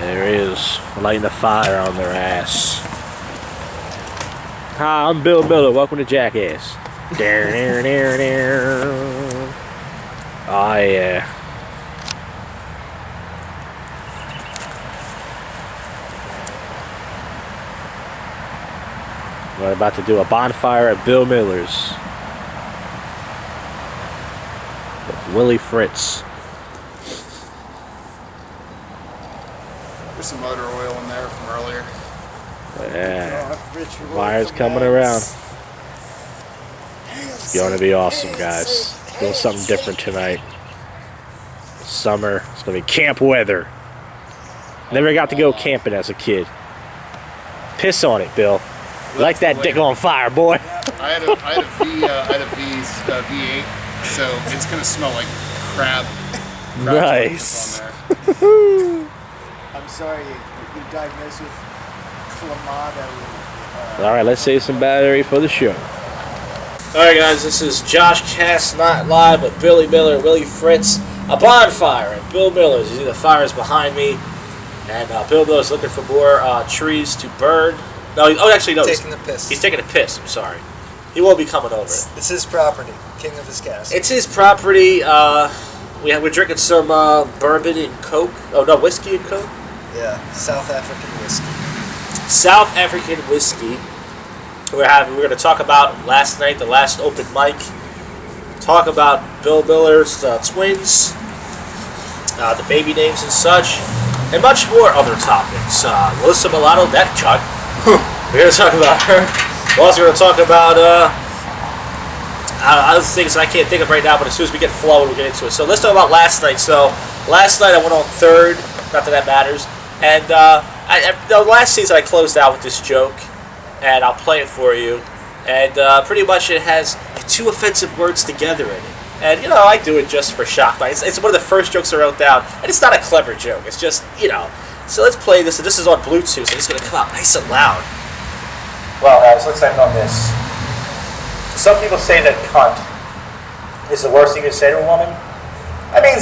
There is lighting a fire on their ass. Hi, I'm Bill Miller. Welcome to Jackass. Oh yeah. We're about to do a bonfire at Bill Miller's with Willy Fritz. There's some motor oil in there from earlier. Yeah. Fire's coming around. It's going to be awesome, guys. Doing something different tonight. Summer. It's going to be camp weather. Never got to go camping as a kid. Piss on it, Bill. Like that dick on fire, boy. I had a V8, so it's going to smell like crab. Nice. On there. I'm sorry, you diagnosed with Clamato. Alright, let's save some battery for the show. Alright guys, this is JoshCast Not Live with Billy Miller, Willy Fritz. A bonfire at Bill Miller's. You see the fire is behind me. And Bill Miller's looking for more trees to burn. No, actually no. Taking the piss. He's taking a piss, I'm sorry. He won't be coming over. It's his property. King of his cast. It's his property. We're drinking some bourbon and Coke. Oh no, whiskey and Coke? Yeah, South African whiskey. South African whiskey. We're going to talk about last night, the last open mic. Talk about Bill Miller's twins, the baby names and such, and much more other topics. Melissa Milano, that cunt. We're going to talk about her. We're also going to talk about other things I can't think of right now, but as soon as we get flowing, we'll get into it. So let's talk about last night. So last night I went on third, not that that matters, and the last season I closed out with this joke, and I'll play it for you, and pretty much it has two offensive words together in it. And, you know, I do it just for shock value. It's one of the first jokes I wrote down, and it's not a clever joke. It's just, you know. So let's play this, and this is on Bluetooth, so it's going to come out nice and loud. Well, guys, let's end on this. Some people say that cunt is the worst thing you can say to a woman. I mean,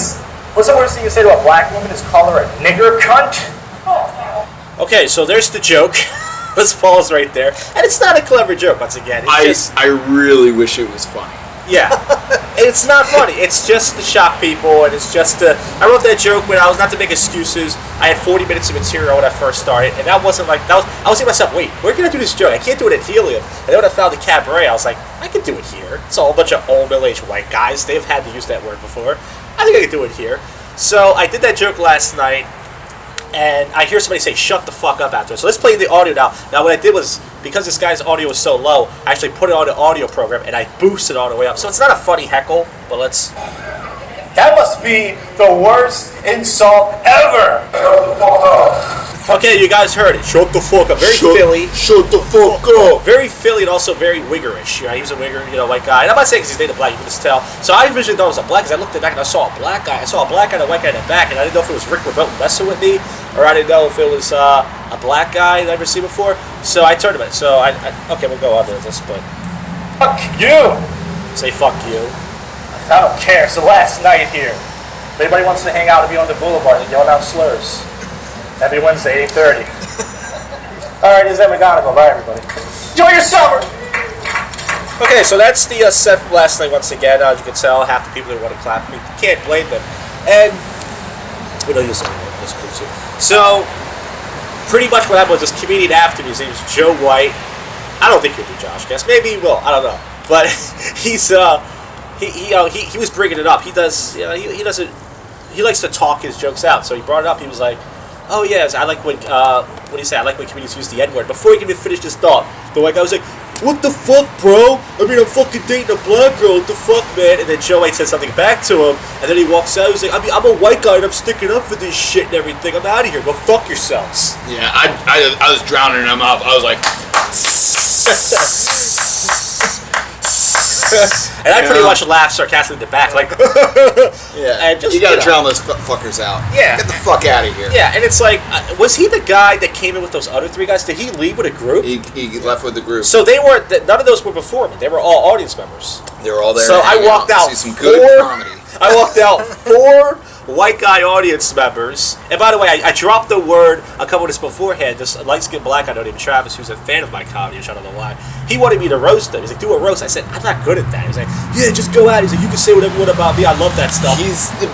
what's the worst thing you can say to a black woman is call her a nigger cunt? Okay, so there's the joke. Let's pause right there. And it's not a clever joke, once again. I really wish it was funny. Yeah. It's not funny. It's just to shock people, and it's just to... I wrote that joke when I was not to make excuses. I had 40 minutes of material when I first started, and that wasn't like... I was thinking to myself, wait, where can I do this joke? I can't do it at Helium. And then when I found the cabaret, I was like, I can do it here. It's all a bunch of old middle-aged white guys. They've had to use that word before. I think I can do it here. So I did that joke last night, and I hear somebody say, shut the fuck up after it. So let's play the audio now. Now what I did was, because this guy's audio was so low, I actually put it on the audio program, and I boosted it all the way up. So it's not a funny heckle, but let's... That must be the worst insult ever! Shut the fuck up. Okay, you guys heard it. Shut the fuck up. Very Philly. Shut the fuck up. Very Philly and also very wiggerish. You know, he was a wigger, white guy. And I'm not saying because he's dating a black, you can just tell. So I originally thought it was a black, because I looked at the back and I saw a black guy. I saw a black guy and a white guy in the back, and I didn't know if it was Rick Rebellion messing with me, or I didn't know if it was a black guy that I've never seen before. So I turned him in. So okay, we'll go on to this, but... Fuck you! Say fuck you. I don't care. It's the last night here. If anybody wants to hang out and be on the boulevard and yelling out slurs, every Wednesday, 8:30. Alright, this is McGonagall. Bye, everybody. Enjoy your summer! Okay, so that's the set from last night once again. As you can tell, half the people that want to clap for me, can't blame them. And we don't use this too. So, pretty much what happened was this comedian after me, his name is Joe White. I don't think he'll do JoshCast. Maybe he will. I don't know. But he's he was bringing it up. He does. He likes to talk his jokes out. So he brought it up. He was like, "Oh yes, I like when what do you say? I like when comedians use the N-word." Before he can even finish his thought, the white guy was like, "What the fuck, bro? I mean, I'm fucking dating a black girl. What the fuck, man?" And then Joe White said something back to him, and then he walks out. He's like, I'm a white guy and I'm sticking up for this shit and everything. I'm out of here. Go fuck yourselves. Yeah, I was drowning him up. I was like... And I pretty much laughed sarcastically in the back, like... Yeah, and just, you gotta drown those fuckers out. Yeah. Get the fuck out of here. Yeah, and it's like, was he the guy that came in with those other three guys? Did he leave with a group? He left with the group. So they weren't, none of those were before me. They were all audience members. They were all there. So I walked out see some good comedy. I walked out 4 white guy audience members. And by the way, I dropped the word a couple of days beforehand. This light-skinned black guy named Travis, who's a fan of my comedy, which I don't know why. He wanted me to roast him. He's like, do a roast. I said, I'm not good at that. He's like, yeah, just go at it. He's like, you can say whatever you want about me. I love that stuff.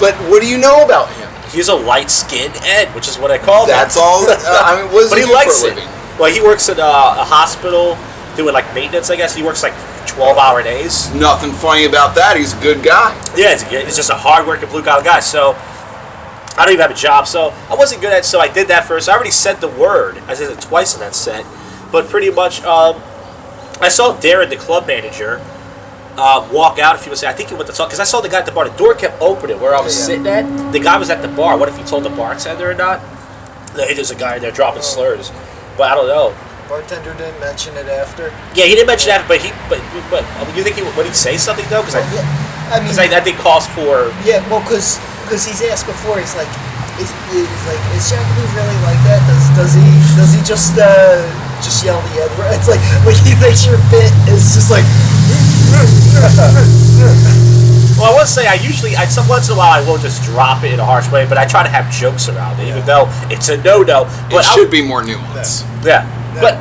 But what do you know about him? He's a light-skinned Ed, which is what I call him. That's all. I mean, what does but he he do likes for a it. living? Well, he works at a hospital doing like maintenance, I guess. He works like 12-hour days. Nothing funny about that. He's a good guy. Yeah, he's just a hard-working blue-collar guy. So I don't even have a job. So I wasn't good at it, so I did that first. I already said the word. I said it twice in that set. But pretty much, I saw Darren, the club manager, walk out a few minutes. I think he went to talk, because I saw the guy at the bar. The door kept opening where I was sitting at. The guy was at the bar. What if he told the bartender or not? Hey, there's a guy in there dropping slurs. But I don't know. Bartender didn't mention it after. Yeah, he didn't mention that, but I mean, you think would he say something though? Because I think calls for. Yeah, well, because he's asked before. He's like, is Jacoby really like that? Does he just yell the N word? It's like he thinks your bit is just like. Well, I will say some once in a while I will just drop it in a harsh way, but I try to have jokes around it, even though it's a no-no. But it should be more nuance. Yeah, but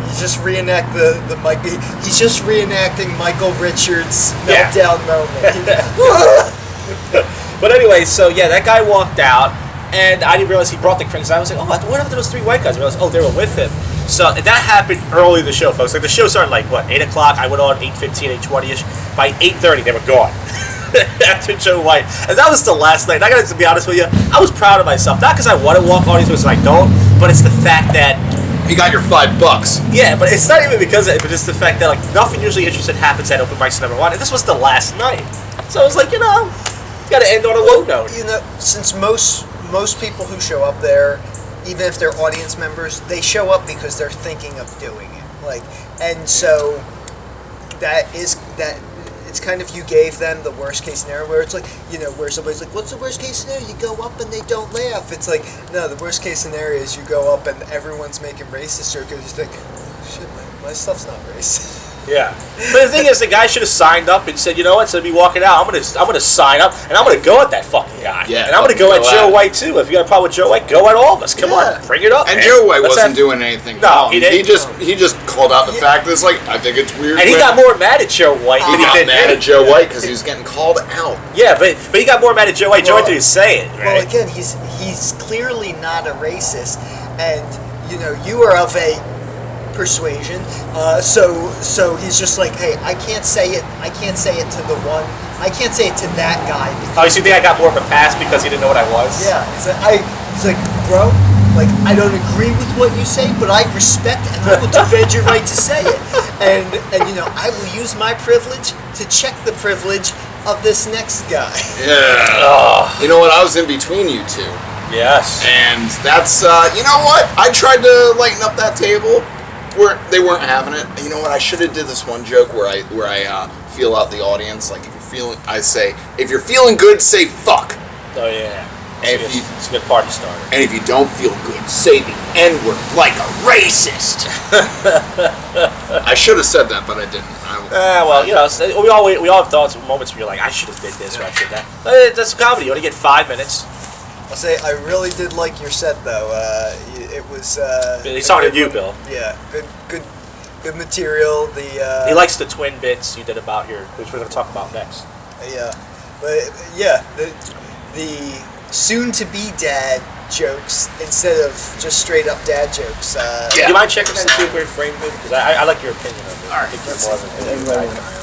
he's just reenact the Mike. He's just reenacting Michael Richards' meltdown moment. But anyway, so yeah, that guy walked out, and I didn't realize he brought the cranks. I was like, oh, what happened to those three white guys? I realized, they were with him. So that happened early in the show, folks. Like the show started like 8 o'clock. I went on 8:15, 8:20ish. By 8:30, they were gone. After Joe White, and that was the last night. And I got to be honest with you, I was proud of myself. Not because I want to walk audience, because I don't, but it's the fact that you got your $5. Yeah, but it's not even because of it, but it's the fact that like nothing usually interesting happens at open mics number 1, and this was the last night. So I was like, you got to end on a low note. Since most people who show up there, even if they're audience members, they show up because they're thinking of doing it. And so that. It's kind of, you gave them the worst case scenario where it's like, where somebody's like, what's the worst case scenario? You go up and they don't laugh. It's like, no, the worst case scenario is you go up and everyone's making racist jokes. You think, shit, my stuff's not racist. Yeah, but the thing is, the guy should have signed up and said, you know what, instead of me walking out, I'm gonna sign up and I'm gonna go at that fucking guy. Yeah, and I'm gonna go at Joe White too. If you got a problem with Joe White, go at all of us. Come on, bring it up. And Joe White wasn't doing anything. No, he didn't. He just called out the fact that it's like, I think it's weird. And he got more mad at Joe White than he did mad at Joe White because he was getting called out. Yeah, but he got more mad at Joe White. Joe White didn't say it. Right? Well, again, he's clearly not a racist, and you are of a persuasion, so he's just like, hey, I can't say it to the one, I can't say it to that guy. Oh, so you think I got more of a pass because he didn't know what I was? Yeah, he's like, bro, I don't agree with what you say, but I respect and I will defend your right to say it, and I will use my privilege to check the privilege of this next guy. Yeah. You know what? I was in between you two. Yes. And that's you know what? I tried to lighten up that table. Where they weren't having it. You know what? I should have did this one joke where I feel out the audience. Like if you're feeling good, say fuck. Oh yeah. It's a good party starter. And if you don't feel good, say the N-word like a racist. I should have said that, but I didn't. We all have thoughts, moments where you're like, I should have did this or I should have that. That's comedy. You only get 5 minutes. I'll say I really did like your set though. It was. He's talking to you, Bill. Yeah, good material. He likes the twin bits you did about which we're going to talk about next. Yeah, but yeah, the soon-to-be dad jokes instead of just straight-up dad jokes. Do you mind checking that and see if we're framed? Because I like your opinion of it. All right, I think you're more of an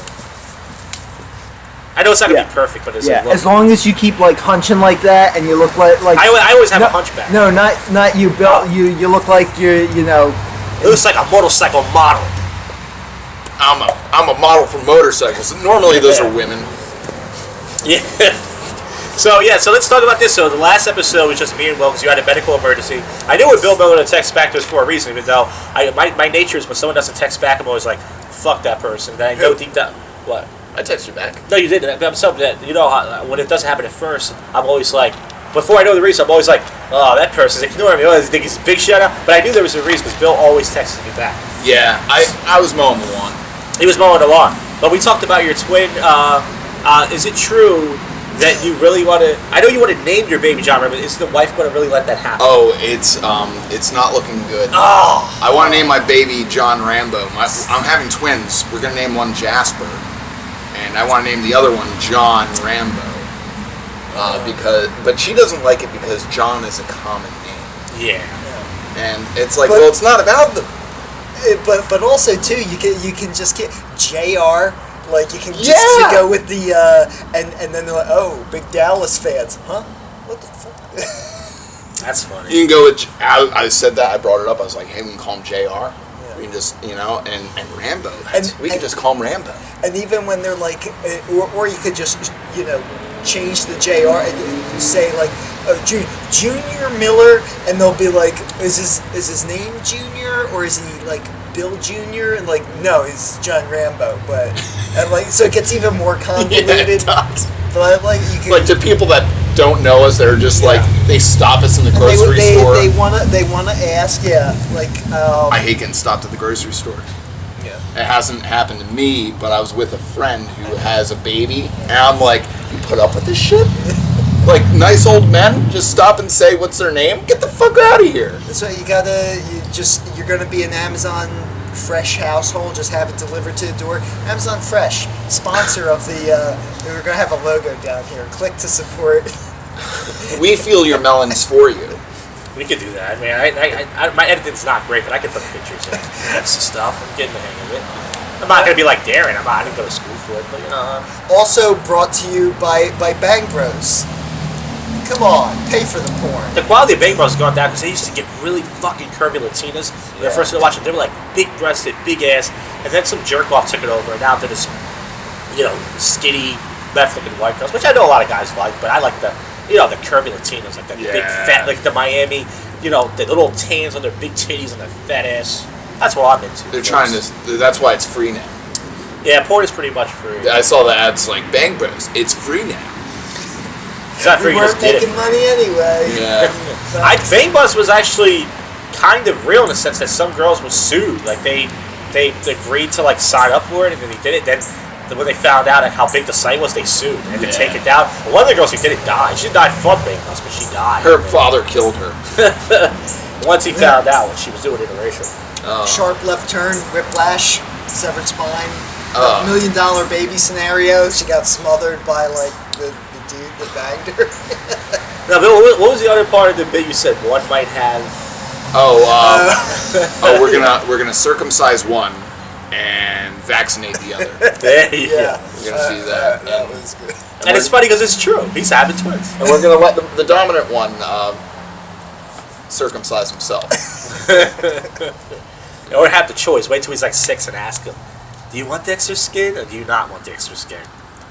I know it's not gonna be perfect, but it's as long as you keep hunching like that, and you look like I always have a hunchback. No, not you, Bill. You look like you're It looks like a motorcycle model. I'm a model for motorcycles. Normally those are women. Yeah. So let's talk about this. So the last episode was just me and Will because you had a medical emergency. I knew when Bill Miller to text back to us for a reason, even though my nature is when someone doesn't text back, I'm always like, fuck that person. Then I know deep down what. I text you back. No, you didn't. I'm something that when it doesn't happen at first, I'm always like, before I know the reason, I'm always like, oh, that person's ignoring me. Oh, I think he's a big shout out. But I knew there was a reason because Bill always texted me back. Yeah, I was mowing the lawn. He was mowing the lawn. But we talked about your twin. Is it true that you really want to? I know you want to name your baby John Rambo. Is the wife going to really let that happen? Oh, it's not looking good. Oh. I want to name my baby John Rambo. I'm having twins. We're gonna name one Jasper, and I want to name the other one John Rambo. But she doesn't like it because John is a common name. Yeah. And it's like, well, it's not about the. But also too, you can just get JR. Like you can just Yeah. go with the and then they're like, oh, big Dallas fans, huh? What the fuck? That's funny. You can go with. I said that. I brought it up. I was like, hey, we can call him JR. We can just, and Rambo. We can just call him Rambo. And even when they're like, or you could just, change the JR and say like, Junior Miller, and they'll be like, is his name Junior or is he like Bill Junior? And like, no, he's John Rambo. But and like, so it gets even more convoluted. Yeah, it does. But like, you can, Like to people that don't know us, they're just like they stop us in the grocery store. They wanna ask, I hate getting stopped at the grocery store. Yeah. It hasn't happened to me, but I was with a friend who has a baby, and I'm like, you put up with this shit? Like nice old men just stop and say what's their name? Get the fuck out of here. That's why you're gonna be an Amazon Fresh household, just have it delivered to the door. Amazon Fresh, sponsor of the we're gonna have a logo down here. Click to support. We feel your melons for you. We could do that. I my editing's not great, but I could put pictures in. That's the stuff. I'm getting the hang of it. I'm not gonna be like Darren. I didn't go to school for it, but Also brought to you by Bang Bros. Come on, pay for the porn. The quality of Bang Bros has gone down because they used to get really fucking curvy Latinas. When I first started watching, they were like big breasted, big ass, and then some jerk off took it over, and now they're this, skinny, left looking white girls, which I know a lot of guys like, but I like the curvy Latinos, like the big fat, like the Miami, the little tans on their big titties and their fat ass. That's what I'm into. They're trying to. That's why it's free now. Yeah, porn is pretty much free. I saw the ads like Bang Bros. It's free now. It's not free. We weren't making money anyway. Yeah. Bang Bros was actually kind of real in the sense that some girls were sued. Like they agreed to like sign up for it, and then they did it. Then when they found out how big the site was, they sued and had to take it down. One of the girls who did it died. She died from Bang Bros, but she died. Her father killed her. Once he found out what she was doing interracial. Sharp left turn, whiplash, severed spine, $1 million baby scenario. She got smothered by like the dude that banged her. Now, Bill, what was the other part of the bit you said one might have? We're gonna circumcise one and vaccinate the other. Yeah. We're gonna see that. That was good. And it's funny because it's true. He's having twins. And we're gonna let the dominant one circumcise himself. Or have the choice. Wait till he's like 6 and ask him, do you want the extra skin or do you not want the extra skin?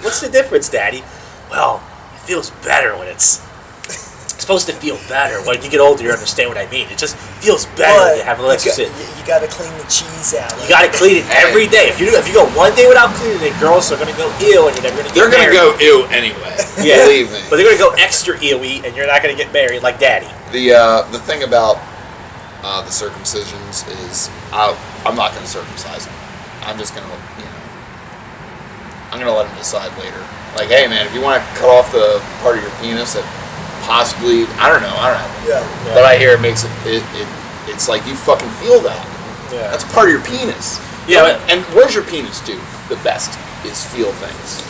What's the difference, Daddy? Well, it feels better when it's supposed to feel better. When you get older, you understand what I mean. It just feels better when you have an extra skin. You got to clean the cheese out. You got to clean it every day. If you go one day without cleaning it, girls are going to go ew and you're never going to get married. They're gonna go ew anyway. Yeah. Believe me. But they're going to go extra ewy and you're not going to get married like Daddy. The thing about the circumcisions is I'm not going to circumcise them. I'm just going to, I'm going to let them decide later. Like, hey man, if you want to cut off the part of your penis that possibly, I don't know. Yeah. But I hear it makes it's like you fucking feel that. Yeah. That's part of your penis. Yeah. And what does your penis do the best is feel things.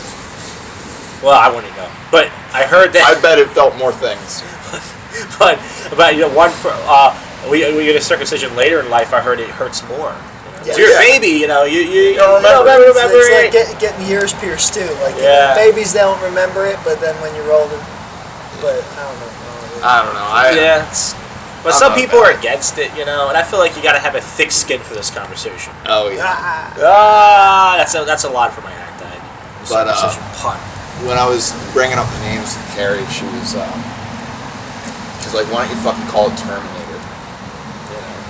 Well, I wouldn't know. But I heard that. I bet it felt more things. but we get a circumcision later in life. I heard it hurts more. Yeah. So you're a baby, you don't remember It's like getting your ears pierced too. Like babies don't remember it, but then when you're older, but I don't know. But some people are against it, and I feel like you got to have a thick skin for this conversation. Oh yeah. That's a lot for my act. But circumcision pun. When I was bringing up the names to Carrie, she's like, "Why don't you fucking call it Terminator?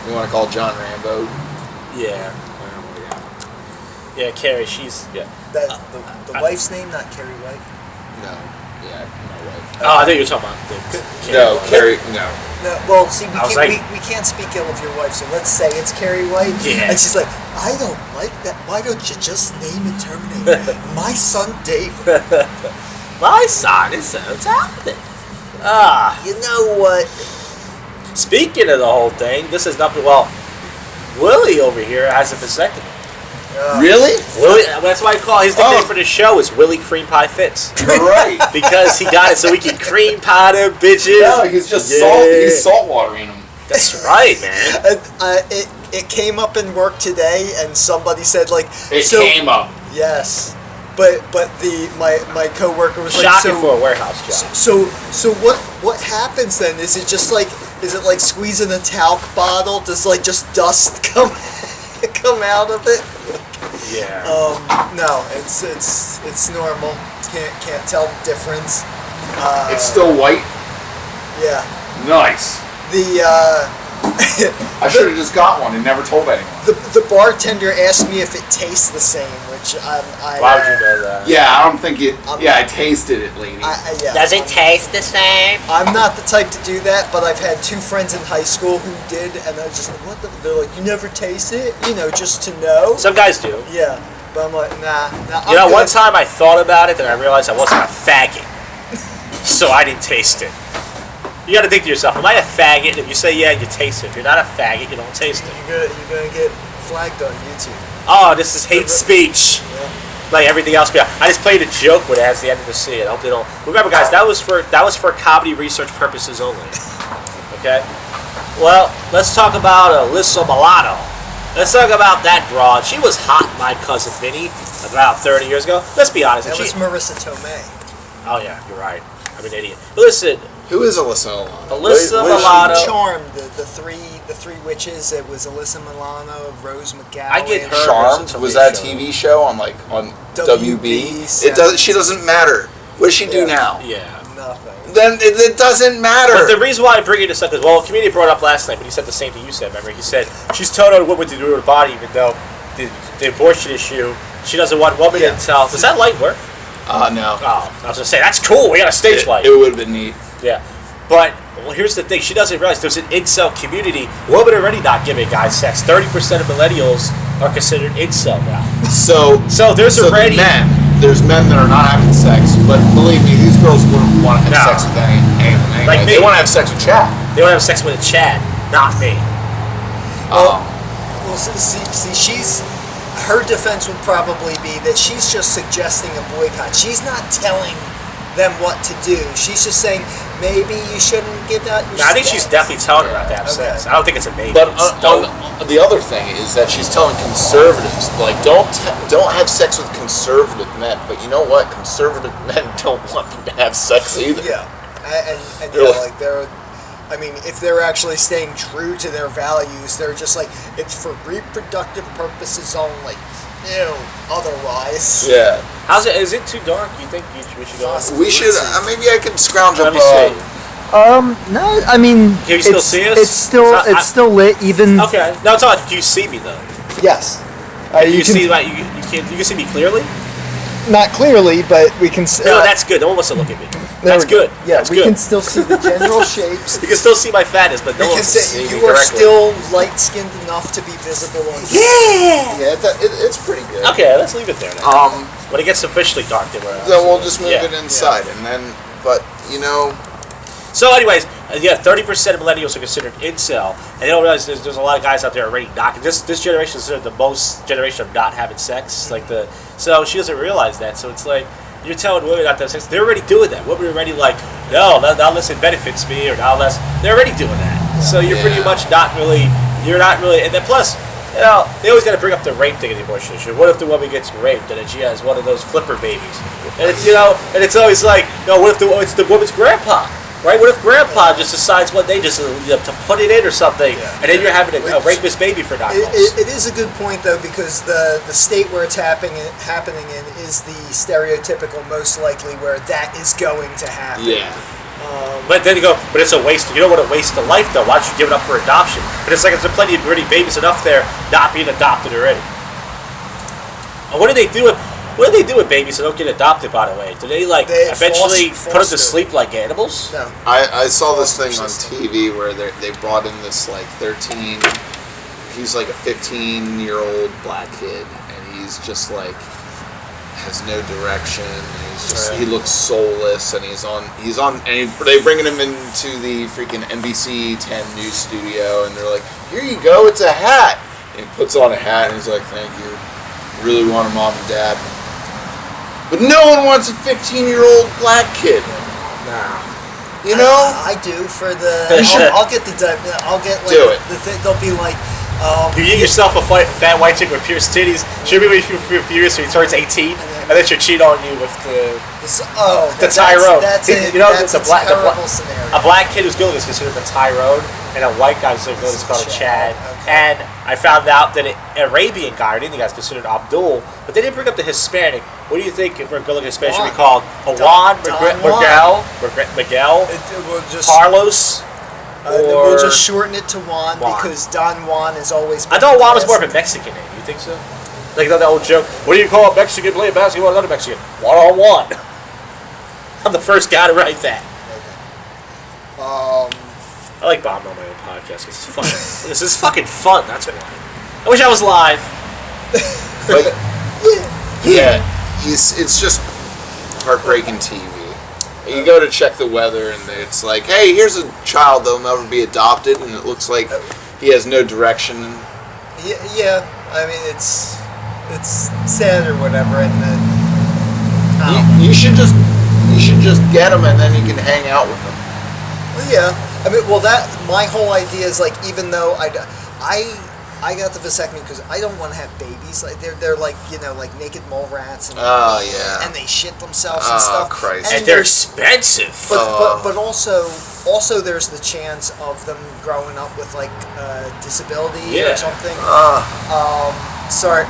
You want to call it John Rambo?" Yeah. Yeah, Carrie, she's the wife's name, not Carrie White. No. Yeah, my wife. Oh, I thought you were talking about No, Carrie. No. No, well, see, we we can't speak ill of your wife, so let's say it's Carrie White. Yeah. And she's like, I don't like that. Why don't you just name it Terminator? My son David. My son is so talented. Ah. You know what? Speaking of the whole thing, this is nothing. Well, Willie over here has a vasectomy. Really? Willie, that's why I call his nickname for the show is Willy Cream Pie Fitz. Right. Because he got it so he can cream pie them bitches. No, he's just he's salt watering them. That's right, man. It came up in work today, and somebody said like It came up. Yes, but my coworker was like, Shocking so, for a warehouse job. So what happens then? Is it just like squeezing a talc bottle? Does like just dust come out of it? Yeah. No, it's normal. Can't tell the difference. It's still white. Yeah. Nice. I should have just got one and never told anyone. The bartender asked me if it tastes the same, which I Why would you know that? Yeah, I don't think it. I tasted it, lady. Yeah, Does it taste the same? I'm not the type to do that, but I've had two friends in high school who did, and I was just like, what the? They're like, you never taste it? You know, just to know? Some guys do. Yeah, but I'm like, nah. You know, one time I thought about it, and I realized I wasn't a faggot. So I didn't taste it. You gotta think to yourself, am I a faggot? And if you say yeah, you taste it. If you're not a faggot, you don't taste it. You're gonna get flagged on YouTube. Oh, this is hate speech. Yeah. Like everything else. I just played a joke with it as the end of the scene. I hope they don't. Remember, guys, that was for comedy research purposes only. Okay. Well, let's talk about Alyssa Milano. Let's talk about that broad. She was hot, my cousin Vinny, about 30 years ago. Let's be honest. That was Marissa Tomei. Oh yeah, you're right. I'm an idiot. But listen. Who is Alyssa Milano? Alyssa Milano. Charmed, the three witches. It was Alyssa Milano, Rose McGowan. I get her. Charmed was that a TV show on WB? It does. She doesn't matter. What does she do now? Yeah. Nothing. Then it doesn't matter. But the reason why I bring this up is, well, a comedian brought it up last night, but he said the same thing you said. Remember, he said she's telling a woman to do her body, even though the abortion issue, she doesn't want women to tell. Does that light work? No. Oh, I was gonna say that's cool. We got a stage light. It would have been neat. Yeah, but well, here's the thing. She doesn't realize there's an incel community. Women are already not giving guys sex. 30% of millennials are considered incel now. So there's already There's men that are not having sex, but believe me, these girls wouldn't want to have sex with anyone. Like me. They want to have sex with Chad. They want to have sex with a Chad, not me. Well, see, her defense would probably be that she's just suggesting a boycott. She's not telling them what to do. She's just saying maybe you shouldn't give out your I think she's definitely telling her not to have sex. I don't think it's a maybe. But the other thing is that she's telling conservatives, like, don't have sex with conservative men. But you know what? Conservative men don't want them to have sex either. Yeah, and yeah, like they're. I mean, if they're actually staying true to their values, they're just like, it's for reproductive purposes only. Otherwise. Yeah. How's it? Is it too dark? You think we should go? We should. Maybe I can scrounge up. Let me see. No, I mean, Can you still see us? It's still lit, even. Okay. No, it's not. Do you see me though? Yes. You can see like you can see me clearly. Not clearly, but we can. No, that's good. No one wants to look at me. There That's we go. good. Yeah, That's we good. can still see the general shapes. You can still see my fatness, but no one We can can say see me you are correctly. still light-skinned enough to be visible on. Yeah. Yeah, it's pretty good. Okay, let's leave it there. Then. When it gets officially dark, then Then we'll just move it inside, and then. But So, anyways, 30% of millennials are considered incel, and they don't realize there's a lot of guys out there already not. This generation is considered the most generation of not having sex. So she doesn't realize that. So it's like you're telling women not to have sex. They're already doing that. Women are already like, no, not unless it benefits me, or not unless they're already doing that. So you're pretty much not really. You're not really. And then plus, they always got to bring up the rape thing in the abortion issue. What if the woman gets raped and then she has one of those flipper babies? And it's and it's always like, no, what if it's the woman's grandpa? Right? What if Grandpa just decides one day just to put it in or something, and then you're having a rapist baby for 9 months? It is a good point though, because the state where it's happening in is the stereotypical most likely where that is going to happen. Yeah. But then you go, but it's a waste. You don't want to waste the life though. Why don't you give it up for adoption? But it's like there's plenty of pretty babies enough there not being adopted already. What do they do with babies that don't get adopted, by the way? Do they eventually put them to sleep like animals? No. I saw this thing on TV where they brought in this 13. He's like a 15-year-old black kid, and he's just has no direction. And he's just he looks soulless, and he's on and they bringing him into the freaking NBC 10 news studio, and they're like, "Here you go, it's a hat." And he puts on a hat, and he's like, "Thank you. Really want a mom and dad." But no one wants a 15-year-old black kid. Nah. You know? I do for the. I'll get the. I'll get like Do it. the thing. They'll be like. You get yourself a fat white chick with pierced titties. She'll be with you for a few years so he turns 18, and then she'll cheat on you with the Tyrone. That's it. You know, that's it's a terrible scenario. A black kid who's good is considered a Tyrone, and a white guy who's good is called a Chad. Okay. And I found out that an Arabian guy, I didn't think that's considered Abdul, but they didn't bring up the Hispanic. What do you think for a good-looking Hispanic should be called? Juan, Miguel, Carlos? We'll just shorten it to Juan because Don Juan is always. I thought Juan was more of a Mexican name. You think so? Like that old joke. What do you call a Mexican playing basketball? Another Mexican. 1-on-1. I'm the first guy to write that. I like bombing on my own podcast. It's fun. This is fucking fun. That's why. I wish I was live. But, yeah, it's just heartbreaking TV. You go to check the weather, and it's like, hey, here's a child that'll never be adopted, and it looks like he has no direction. Yeah. I mean, it's sad or whatever, and then you should just get him, and then you can hang out with him. Well, yeah. I mean, that my whole idea is like, even though I got the vasectomy because I don't want to have babies. Like they're like, you know, like naked mole rats and and they shit themselves and stuff. Christ. And they're expensive. But also there's the chance of them growing up with like disability or something. Sorry,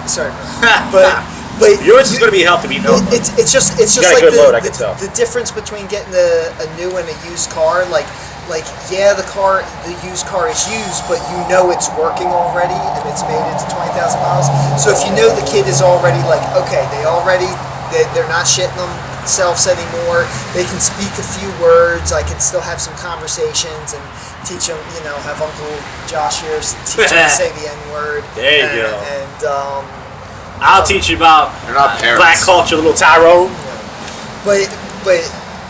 but yours is going to be healthy. It's just got like a good load, I can tell. the difference between getting a new and a used car, like the used car is used, but you know it's working already and it's made it to 20,000 miles. So if you know the kid is already like, okay, they're not shitting themselves anymore. They can speak a few words. I can still have some conversations and teach them, you know, have Uncle Josh here teach them to say the N-word. There you go. And I'll teach you about black culture, little Tyrone. But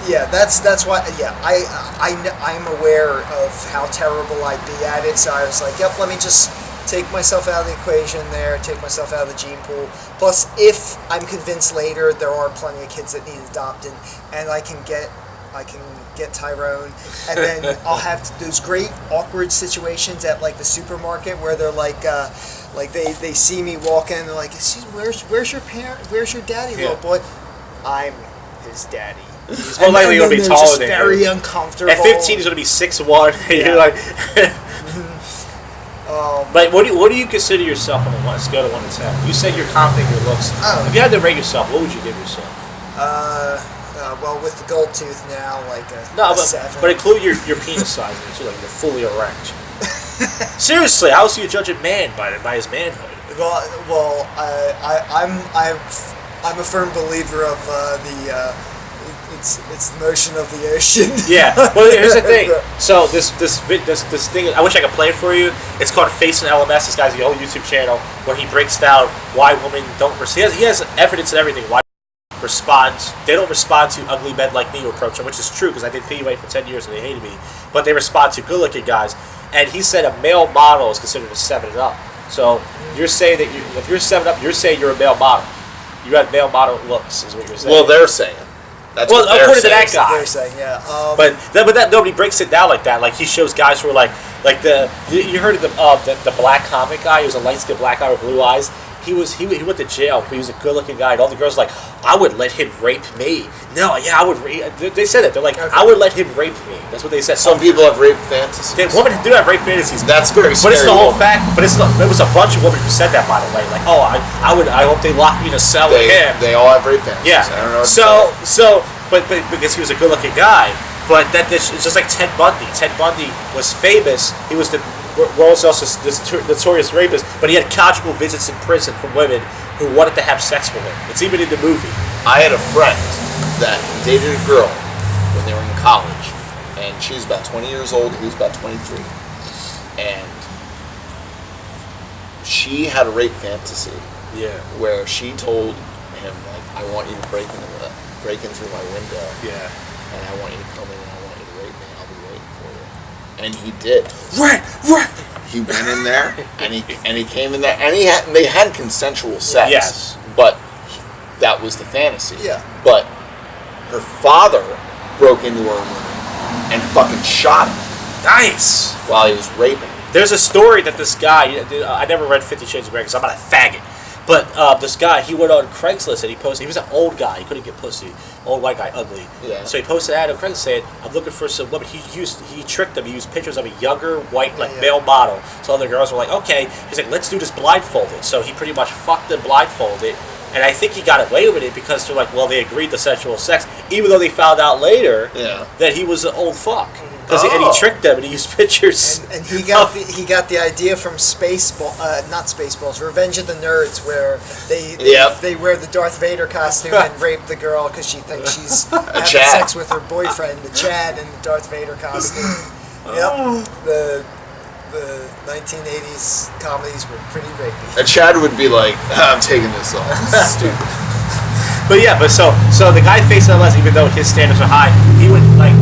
yeah, that's why. Yeah, I'm aware of how terrible I'd be at it. So I was like, yep, let me just take myself out of the equation there, take myself out of the gene pool. Plus, if I'm convinced later there are plenty of kids that need adopting, and I can get Tyrone, and then I'll have those great awkward situations at like the supermarket where they're like they see me walk in, and they're like, where's your parent? Where's your daddy, little boy? I'm his daddy. He's more likely going to be taller than you. Very uncomfortable. At 15, he's going to be 6'1". Yeah. You're like. But what do you consider yourself on a scale of 1 to 10? You say you're confident in your looks. If you had to rate yourself, what would you give yourself? Well, with the gold tooth now, like a 7. But include your penis size, so like you're fully erect. Seriously, how else do you judge a man by his manhood? Well, I'm a firm believer of it's the motion of the ocean. Yeah. Well, here's the thing. So this thing, I wish I could play it for you. It's called Face and LMS. This guy's the whole YouTube channel where he breaks down why women don't. He has evidence and everything. Why they don't respond to ugly men like me who approach them, which is true because I did PUA for 10 years and they hated me. But they respond to good-looking guys. And he said a male model is considered a 7 and up. So you're saying that if you're 7 up, you're saying you're a male model. You have male model looks, is what you're saying. Well, they're saying. That's what according to saying. that guy. They're saying, yeah. But that nobody breaks it down like that. Like he shows guys who are like you heard of the black comic guy. He was a light-skinned black guy with blue eyes. He went to jail. He was a good-looking guy, and all the girls were like, I would let him rape me. No, yeah, I would. They said that. They're like, I would let him rape me. That's what they said. Some people have rape fantasies. Women do have rape fantasies. That's very scary. But it's the whole fact. But it was a bunch of women who said that, by the way. Like, oh, I hope they lock me in a cell with him. They all have rape fantasies. Yeah. I don't know. But because he was a good-looking guy. But it's just like Ted Bundy. Ted Bundy was famous. He was the world's notorious rapist, but he had conjugal visits in prison from women who wanted to have sex with him. It's even in the movie. I had a friend that dated a girl when they were in college, and she was about 20 years old, he was about 23. And she had a rape fantasy. Yeah. Where she told him like, I want you to break in through my window. Yeah. And I want you to come in and I want you to rape me. I'll be waiting for you. And he did. Right. He went in there and he came in there and they had consensual sex. Yes. But that was the fantasy. Yeah. But her father broke into her room and fucking shot him Nice. while he was raping her. There's a story that this guy, I never read 50 Shades of Grey because I'm not a faggot, but this guy, he went on Craigslist and he posted, he was an old guy, he couldn't get pussy, old white guy, ugly. Yeah. So he posted an ad on Craigslist saying, I'm looking for some women. He tricked them, he used pictures of a younger, white, male model. So other girls were like, okay. He's like, let's do this blindfolded. So he pretty much fucked them blindfolded. And I think he got away with it because they're like, well, they agreed to sexual sex, even though they found out later that he was an old fuck. And he tricked them and he used pictures. And he got the idea from not Spaceballs, Revenge of the Nerds, where they wear the Darth Vader costume and rape the girl because she thinks she's having sex with her boyfriend, the Chad, in the Darth Vader costume. The 1980s comedies were pretty rapey. A Chad would be like, I'm taking this off. This is stupid. But so the guy facing the less, even though his standards are high, he would like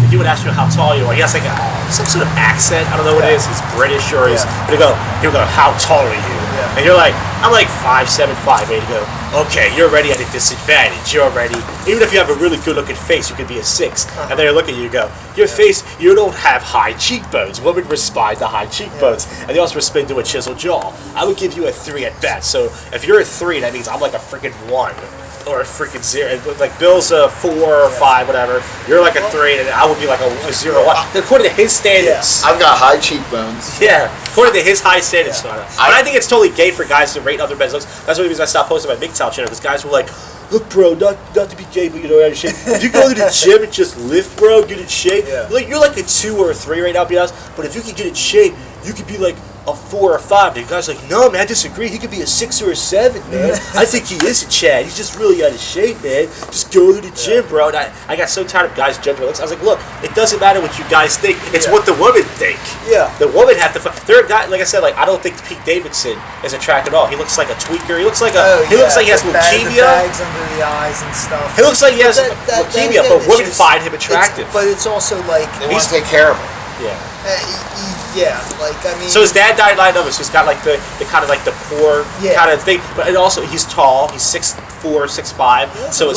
he would ask you how tall you are. He has like some sort of accent. I don't know what it is. He's British or he's. But he would go, how tall are you? Yeah. And you're like, I'm like 5'7", 5'8". You go, okay, you're already at a disadvantage. You're already, even if you have a really good looking face, you could be a 6. And then they look at you and go, your face, you don't have high cheekbones. Women respond to high cheekbones. And they also respond to a chiseled jaw. I would give you a 3 at best. So if you're a 3, that means I'm like a freaking 1. Or a freaking 0. Like Bill's a 4 or 5, whatever. You're like a 3, and I would be like a 0 1. According to his standards. I've got high cheekbones. Yeah, according to his high standards. But I think it's totally gay for guys to rate other men's looks. That's one of the reasons I stopped posting my MGTOW channel, because guys were like, look, bro, not to be gay, but you know, shit. If you go to the gym and just lift, bro, get in shape. Like you're like a 2 or a 3 right now, to be honest. But if you can get in shape, you could be like a 4 or 5. The guy's like, no, man, I disagree. He could be a 6 or a 7, man. I think he is a Chad. He's just really out of shape, man. Just go to the gym, bro. And I got so tired of guys judging my looks. I was like, look, it doesn't matter what you guys think. It's what the women think. Yeah. The woman have to. There are guys, like I said, like I don't think Pete Davidson is attractive at all. He looks like a tweaker. He looks like he looks like he has leukemia. The bags under the eyes and stuff. He looks like he has leukemia, but women find him attractive. But it's also like they want to take care of him. So his dad died line over, so he's got like the kind of like the poor kind of thing. But also he's tall. He's 6'4", 6'5". So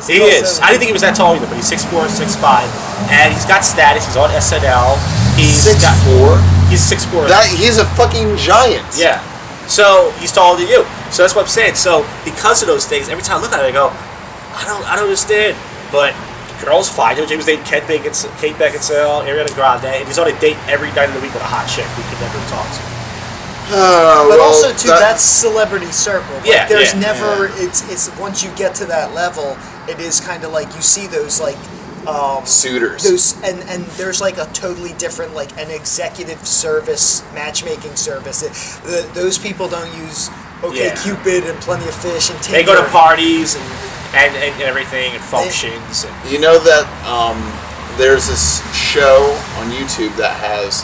he is. I didn't think he was that tall either, but he's 6'4", 6'5", and he's got status. He's on SNL. He's 6'4". He's 6'4". He's a fucking giant. Yeah. So he's taller than you. So that's what I'm saying. So because of those things, every time I look at him, I go, I don't understand, but. Girls find him. James dated Kate Beckinsale, Ariana Grande, and he's on a date every night of the week with a hot chick who can never talk to. But also too, that's celebrity circle. Like, there's never. Yeah. It's once you get to that level, it is kind of like you see those like suitors. Those and there's like a totally different like an executive service matchmaking service. Those people don't use Cupid and Plenty of Fish and Tinder. They go to parties and everything and functions. You know that there's this show on YouTube that has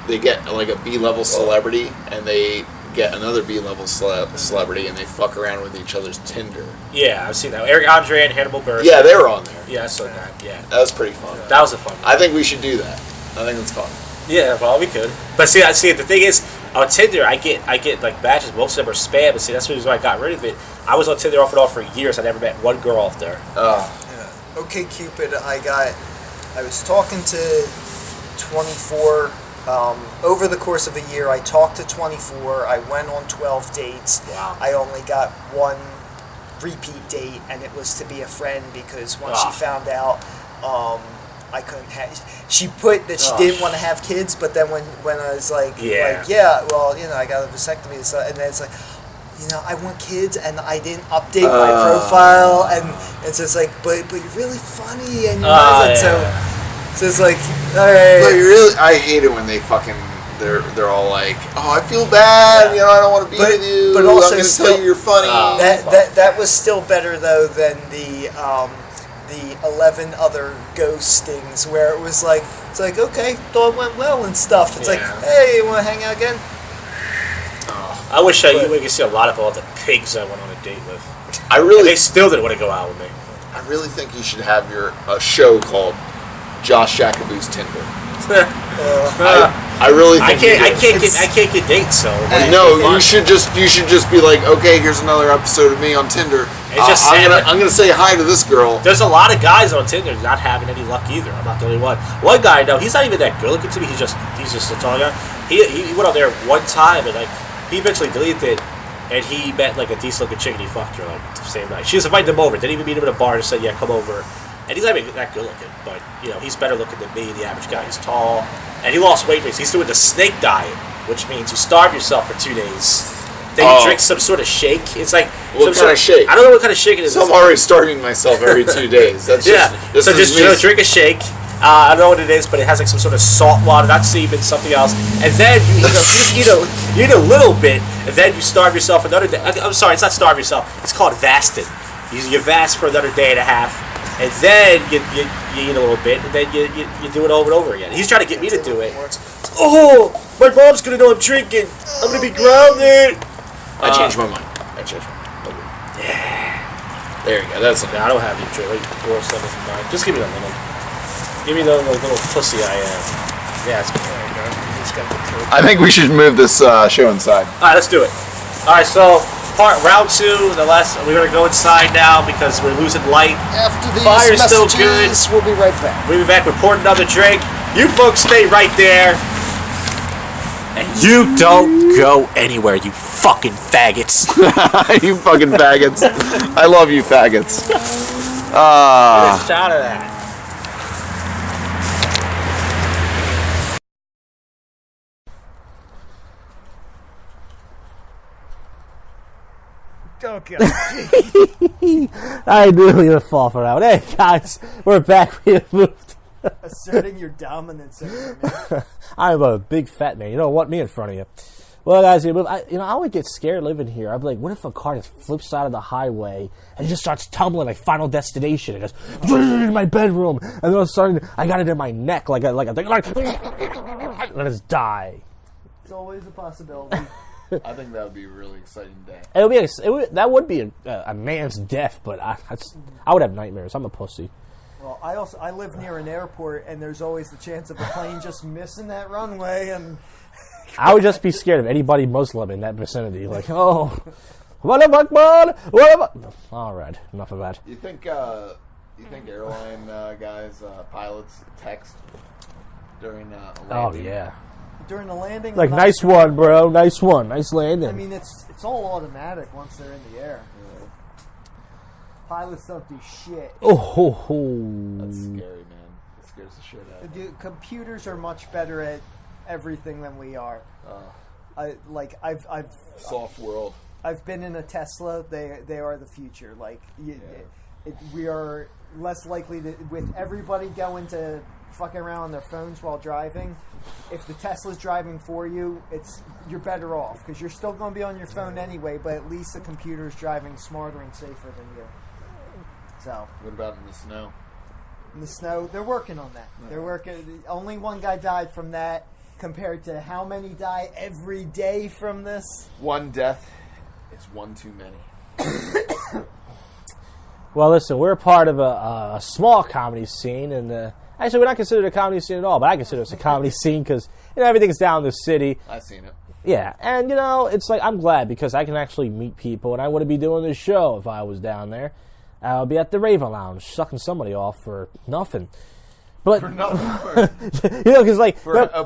they get like a B-level celebrity and they get another B-level celebrity and they fuck around with each other's Tinder. Yeah, I've seen that. Eric Andre and Hannibal Buress. Yeah, they were on there. Yeah, I saw that. Yeah, that was pretty fun. That was a fun one. I think we should do that. I think it's fun. Yeah, well, we could. But see, the thing is, on Tinder, I get like matches. Most of them are spam. But see, that's the reason why I got rid of it. I was on Tinder off and on for years. I never met one girl off there. Okay, Cupid. I was talking to 24. Over the course of a year, I talked to 24. I went on 12 dates. Wow. I only got one repeat date, and it was to be a friend because once she found out. I couldn't have. She put that she didn't want to have kids, but then when I was like, I got a vasectomy and stuff, and then it's like, I want kids, and I didn't update my profile, and so it's like, but you're really funny, and so it's like, all right. But I hate it when they fucking. They're all like, oh, I feel bad, I don't want to be with you. But also, I'm gonna tell you you're funny. That was still better though than the 11 other ghostings where it was like, it's like, okay, thought it went well and stuff. It's like, hey, you want to hang out again? I wish you could see a lot of all the pigs I went on a date with. I really, They still didn't want to go out with me. I really think you should have a show called Josh Shacaboo's Tinder. I really think I can't get dates. So you should just be like, okay, here's another episode of me on Tinder. I'm gonna say hi to this girl. There's a lot of guys on Tinder not having any luck either. I'm not the only one. One guy, no, he's not even that good looking to me. He's just a tall guy. He went out there one time and like he eventually deleted it. And he met like a decent looking chick and he fucked her like the same night. She just invited him over. Didn't even meet him at a bar and said, yeah, come over. And he's not even that good looking, but you know, he's better looking than me, the average guy. He's tall. And he lost weight. He's doing the snake diet, which means you starve yourself for 2 days. Then you drink some sort of shake. It's like what kind of shake? I don't know what kind of shake it is. So I'm already starving myself every 2 days. That's just drink a shake. I don't know what it is, but it has like some sort of salt water, not semen, something else. And then you eat a little bit, and then you starve yourself another day. I'm sorry, it's not starve yourself. It's called fasting. You fast for another day and a half, and then you eat a little bit, and then you do it over and over again. He's trying to get me to do it. Oh, my mom's gonna know I'm drinking. I'm gonna be grounded. I changed my mind. Yeah. There you go. That's enough. I don't have you drink. Pour some of mine. Just give me that little. Give me the little pussy I am. Yeah, it's good. I think we should move this show inside. Alright, let's do it. Alright, so round 2, we're gonna go inside now because we're losing light. After these Fire's still messages, good. we'll be right back. We'll be back with pouring another drink. You folks stay right there. And you don't go anywhere, you fucking faggots. You fucking faggots. I love you faggots. Get a shot of that. Okay. I knew you would fall for that one. Hey guys, we're back. We have moved. Asserting your dominance over me. I'm a big fat man. You don't want me in front of you. Well, guys, I would get scared living here. I'd be like, what if a car just flips out of the highway and it just starts tumbling like Final Destination? It goes in my bedroom, and then all of a sudden I got it in my neck like a thing, and I just die. It's always a possibility. I think that would be a really exciting day. That would be a man's death, but I would have nightmares. I'm a pussy. Well, I live near an airport, and there's always the chance of a plane just missing that runway, and I would just be scared of anybody Muslim in that vicinity. Like, oh, what about? All right, enough of that. You think airline guys, pilots text during a landing? Oh yeah. during the landing. Like, nice one, bro. Nice one. Nice landing. I mean, it's all automatic once they're in the air. Yeah. Pilots don't do shit. That's scary, man. It scares the shit out of me. Computers are much better at everything than we are. I've soft world. I've been in a Tesla. They are the future. We are less likely to, with everybody going to fucking around on their phones while driving. If the Tesla's driving for you, you're better off because you're still going to be on your phone anyway. But at least the computer's driving smarter and safer than you. So. What about in the snow? In the snow, they're working on that. They're working. Only one guy died from that, compared to how many die every day from this. One death is one too many. Well, listen, we're part of a small comedy scene, and actually, we're not considered a comedy scene at all, but I consider us a comedy scene because everything's down in the city. I've seen it. Yeah, and it's like, I'm glad because I can actually meet people, and I wouldn't be doing this show if I was down there. I would be at the Raven Lounge sucking somebody off for nothing. But, for nothing? because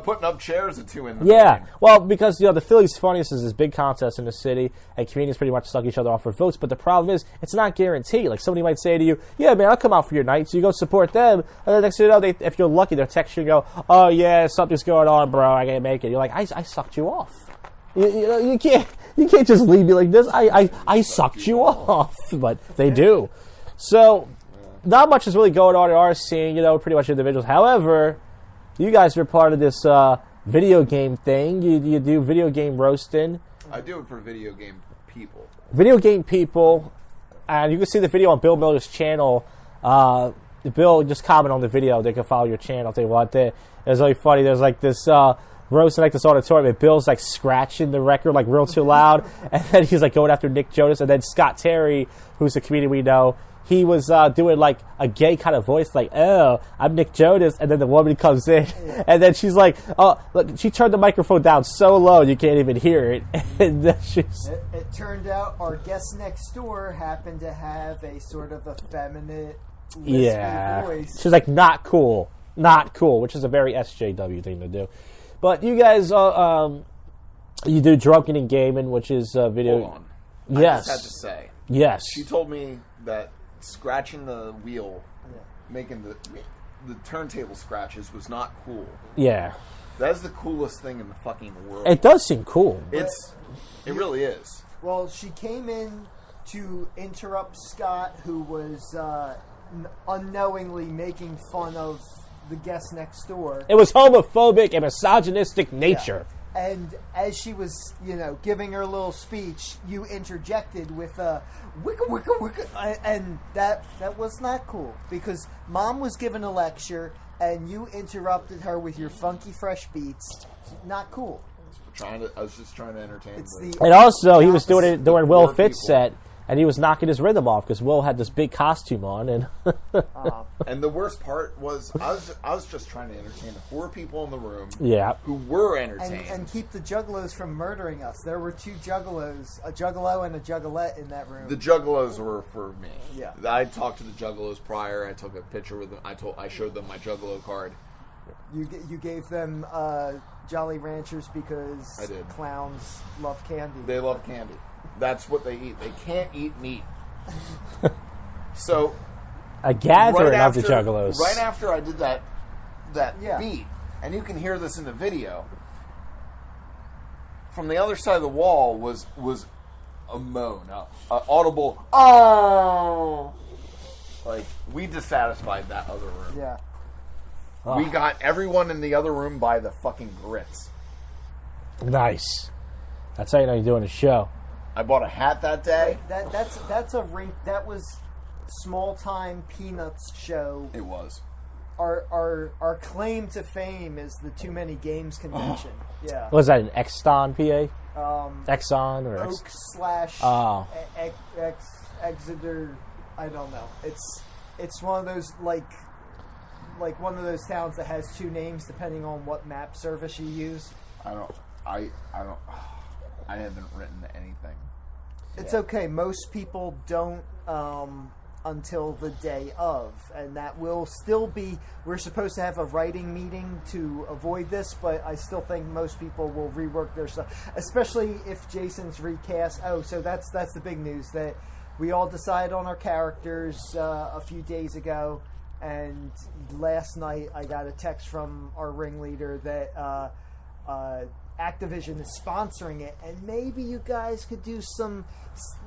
putting up chairs at 2 in the yeah, morning. well, because the Phillies Funniest is this big contest in the city, and comedians pretty much suck each other off for votes. But the problem is, it's not guaranteed. Like, somebody might say to you, "Yeah, man, I'll come out for your night." So you go support them, and then next thing you know, if you're lucky, they'll text you and go, "Oh yeah, something's going on, bro. I can't make it." You're like, "I sucked you off." You can't just leave me like this. I sucked you off, but they do. So, not much is really going on in our scene, pretty much individuals. However, you guys are part of this video game thing. You do video game roasting. I do it for video game people. Video game people, and you can see the video on Bill Miller's channel. Bill, just comment on the video. They can follow your channel if they want. It's really funny. There's like this roasting like this auditorium, and Bill's like scratching the record like real too loud, and then he's like going after Nick Jonas, and then Scott Terry, who's a comedian we know, he was doing like a gay kind of voice, like, "Oh, I'm Nick Jonas," and then the woman comes in, and then she's like, "Oh, look," she turned the microphone down so low you can't even hear it, and then she's. It turned out our guest next door happened to have a sort of effeminate, lispy voice. She's like, not cool, which is a very SJW thing to do. But you guys, you do Drunken and Gaming, which is video. Hold on. Yes. I just had to say. Yes. She told me that scratching the wheel, making the turntable scratches was not cool. Yeah. That's the coolest thing in the fucking world. It does seem cool. It really is. Well, she came in to interrupt Scott, who was unknowingly making fun of the guest next door. It was homophobic and misogynistic nature. Yeah. And as she was, giving her little speech, you interjected with a wicka wicka wicka, and that was not cool because Mom was giving a lecture and you interrupted her with your funky fresh beats. Not cool. I was just trying to entertain. And also, he was doing it during Will Fitz set, and he was knocking his rhythm off because Will had this big costume on, and and the worst part was I was just trying to entertain the 4 people in the room, who were entertained, and keep the juggalos from murdering us. There were 2 juggalos, a juggalo and a juggalette in that room. The juggalos were for me. Yeah, I talked to the juggalos prior. I took a picture with them. I showed them my juggalo card. You gave them Jolly Ranchers because I did. Clowns love candy. They love candy. That's what they eat. They can't eat meat. So a gathering of the juggalos. Right after I did that beat, and you can hear this in the video, from the other side of the wall was a moan, a audible "oh!" Like we dissatisfied that other room. Yeah. We got everyone in the other room by the fucking grits. Nice. That's how you know you're doing a show. I bought a hat that day. That's a rink. That was small time Peanuts show. It was. Our claim to fame is the Too Many Games convention. Yeah. Was that an Exton, PA? Exxon or Oak / Exeter. I don't know. It's one of those like one of those towns that has 2 names depending on what map service you use. I haven't written anything. It's okay. Most people don't until the day of, and that will still be. We're supposed to have a writing meeting to avoid this, but I still think most people will rework their stuff, especially if Jason's recast. Oh, so that's the big news that we all decided on our characters a few days ago. And last night I got a text from our ringleader that Activision is sponsoring it, and maybe you guys could do some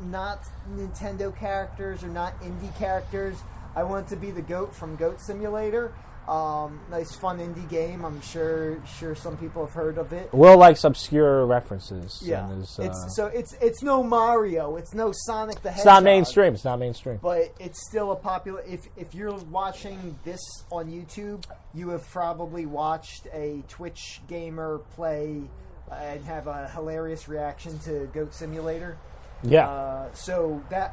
not Nintendo characters or not indie characters. I want to be the goat from Goat Simulator. Nice fun indie game. I'm sure some people have heard of it. Will likes obscure references. Yeah, it's no Mario. It's no Sonic the Hedgehog. It's not mainstream. But it's still a popular. If you're watching this on YouTube, you have probably watched a Twitch gamer play and have a hilarious reaction to Goat Simulator. Yeah. So that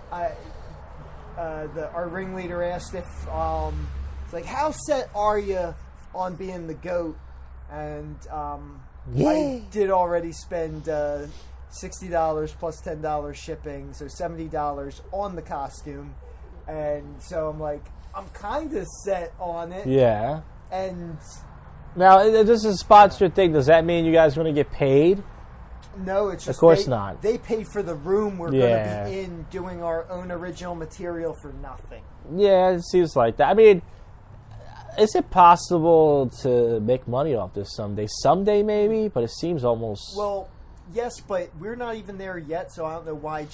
our ringleader asked if it's like, how set are you on being the goat? And I did already spend $60 plus $10 shipping, so $70 on the costume. And so I'm like, I'm kind of set on it. Yeah. And now, this is a sponsored thing. Does that mean you guys are going to get paid? No, it's just of course not. They pay for the room we're going to be in, doing our own original material for nothing. Yeah, it seems like that. I mean, is it possible to make money off this someday? Someday, maybe, but it seems almost... Well, yes, but we're not even there yet, so I don't know why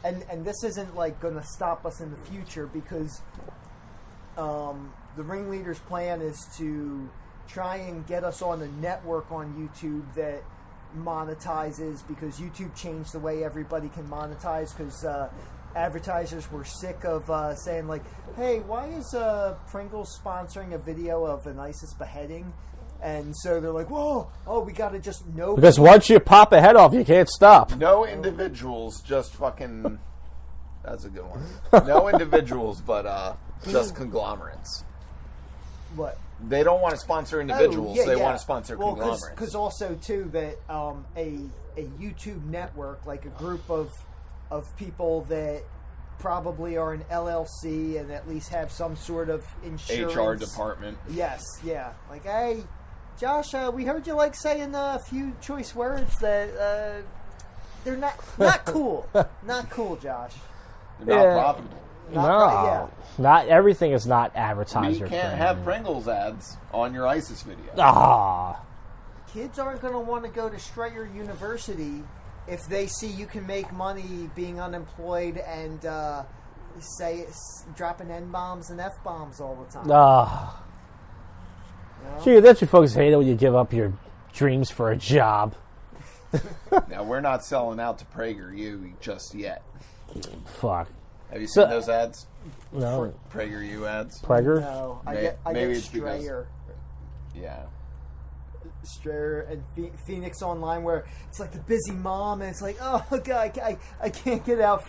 And this isn't, like, going to stop us in the future, because the ringleader's plan is to try and get us on a network on YouTube that monetizes, because YouTube changed the way everybody can monetize, because advertisers were sick of saying, like, hey, why is Pringles sponsoring a video of an ISIS beheading? And so they're like, whoa, we got to just know. Because once you pop a head off, you can't stop. No individuals, just fucking. That's a good one. No individuals, but just conglomerates. What? They don't want to sponsor individuals. They want to sponsor conglomerates. Because also too that a YouTube network, like a group of people that probably are an LLC and at least have some sort of insurance. HR department. Yes, yeah. Like, hey, Josh, we heard you like saying a few choice words that they're not cool. Not cool, Josh. They're not profitable. Not everything is not advertiser. You can't have Pringles ads on your ISIS video. Kids aren't going to want to go to Strayer University if they see you can make money being unemployed and dropping N-bombs and F-bombs all the time. Gee, that's what folks hate it when you give up your dreams for a job. Now, we're not selling out to PragerU just yet. Fuck. Have you seen those ads? No. PragerU ads? Prager? No, I Maybe get it's because- Strayer. Yeah. Strayer and Phoenix Online, where it's like the busy mom, and it's like, oh god, I can't get out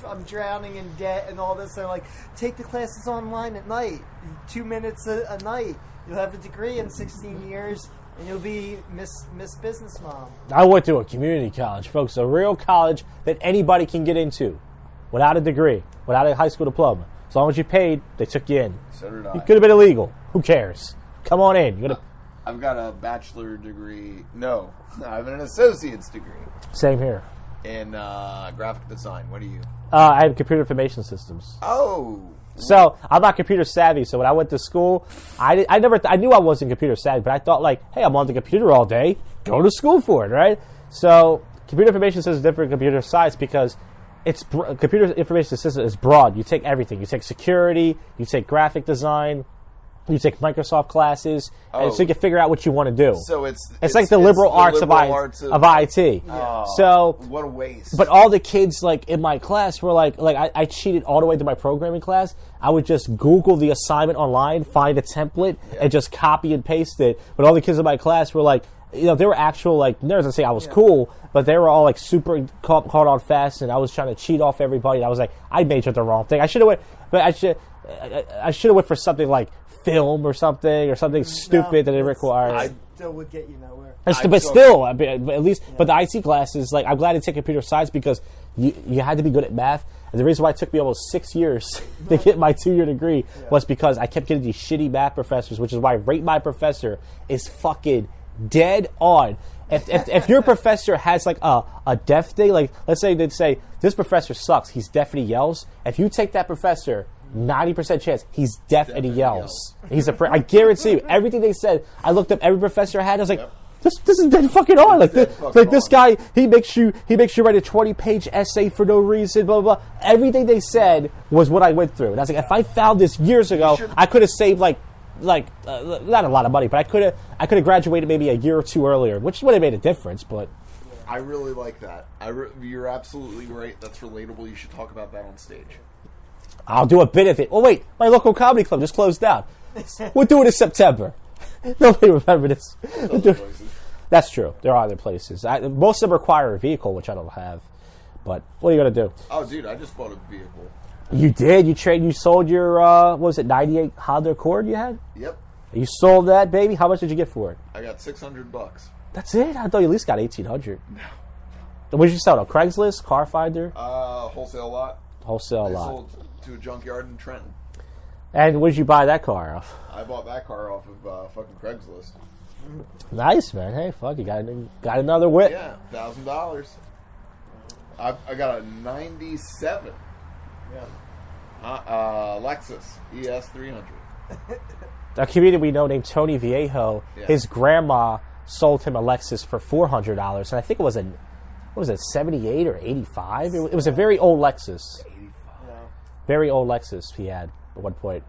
I'm drowning in debt and all this. They're like, take the classes online at night, 2 minutes a night. You'll have a degree in 16 years, and you'll be Miss Business Mom. I went to a community college, folks, a real college that anybody can get into, without a degree, without a high school diploma. As long as you paid, they took you in. So did I. You could have been illegal. Who cares? Come on in. I've got a bachelor degree. No, I have an associate's degree. Same here. In graphic design. What are you? I have computer information systems. Oh. So I'm not computer savvy. So when I went to school, I knew I wasn't computer savvy, but I thought like, hey, I'm on the computer all day. Go to school for it, right? So computer information systems is different than computer science because computer information system is broad. You take everything. You take security. You take graphic design. You take Microsoft classes, and so you can figure out what you want to do. So it's like the liberal arts of IT. Oh, so what a waste. But all the kids like in my class were like I cheated all the way through my programming class. I would just Google the assignment online, find a template, and just copy and paste it. But all the kids in my class were like, they were actual like nerds and say I was cool, but they were all like super caught on fast, and I was trying to cheat off everybody. And I was like, I majored the wrong thing. I should have went for something like film or something stupid that it required. I still would get you nowhere. But at least the IT classes, like I'm glad to take computer science because you had to be good at math. And the reason why it took me almost 6 years to get my 2-year degree was because I kept getting these shitty math professors, which is why Rate My Professor is fucking dead on. If your professor has like a deaf day, like let's say they'd say this professor sucks, he's deaf and he yells. If you take that professor, 90% chance he's deaf and he yells. I guarantee you, everything they said. I looked up every professor I had. I was like, this is dead fucking on. This guy, he makes you write a 20-page essay for no reason. Blah blah blah. Everything they said was what I went through. And I was like, if I found this years ago, I could have saved not a lot of money, but I could have graduated maybe a year or two earlier, which would have made a difference. But I really like that. You're absolutely right. That's relatable. You should talk about that on stage. I'll do a bit of it. Oh, wait, my local comedy club just closed down. We'll do it in September. Nobody remember this. That's true. There are other places. Most of them require a vehicle, which I don't have. But what are you going to do? Oh, dude, I just bought a vehicle. You did? You sold your, what was it, 98 Honda Accord you had? Yep. You sold that, baby? How much did you get for it? I got $600. That's it? I thought you at least got $1,800. No. What did you sell on Craigslist, Car Finder? Wholesale lot. Wholesale lot. Sold to a junkyard in Trenton. And where did you buy that car off? I bought that car off of fucking Craigslist. Nice, man. Hey, fuck, you got another whip. Yeah, $1,000. I got a 97. Yeah. Lexus ES 300. A comedian we know named Tony Viejo, his grandma sold him a Lexus for $400, and I think it was a 78 or 85? It was a very old Lexus. 85. Yeah. Very old Lexus he had at one point.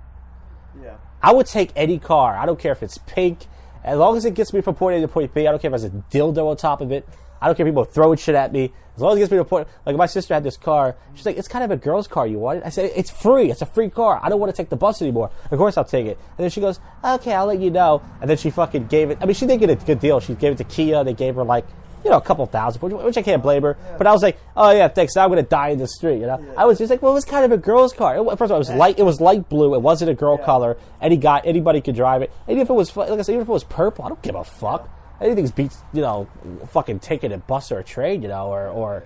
Yeah. I would take any car. I don't care if it's pink. As long as it gets me from point A to point B, I don't care if it has a dildo on top of it. I don't care if people throwing shit at me. As long as it gets me to a point. Like, my sister had this car. She's like, it's kind of a girl's car. You want it? I said, it's free. It's a free car. I don't want to take the bus anymore. Of course I'll take it. And then she goes, okay, I'll let you know. And then she fucking gave it. I mean, she did get a good deal. She gave it to Kia. They gave her, like, a couple thousand, which I can't blame her. Yeah. But I was like, oh, yeah, thanks. Now I'm going to die in the street, Yeah. I was just like, well, it was kind of a girl's car. First of all, it was light blue. It wasn't a girl color. Anybody could drive it. And even if it was, like I said, even if it was purple, I don't give a fuck. Anything's beats, fucking taking a bus or a train, or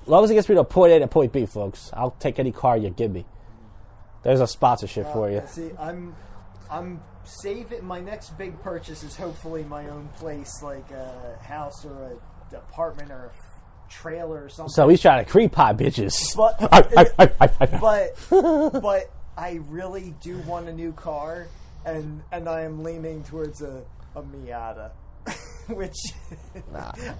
as long as it gets me to point A to point B, folks, I'll take any car you give me. There's a sponsorship for you. See, I'm saving. My next big purchase is hopefully my own place, like a house or an apartment or a trailer or something. So he's trying to creep hot bitches. But I really do want a new car, and I am leaning towards a Miata, which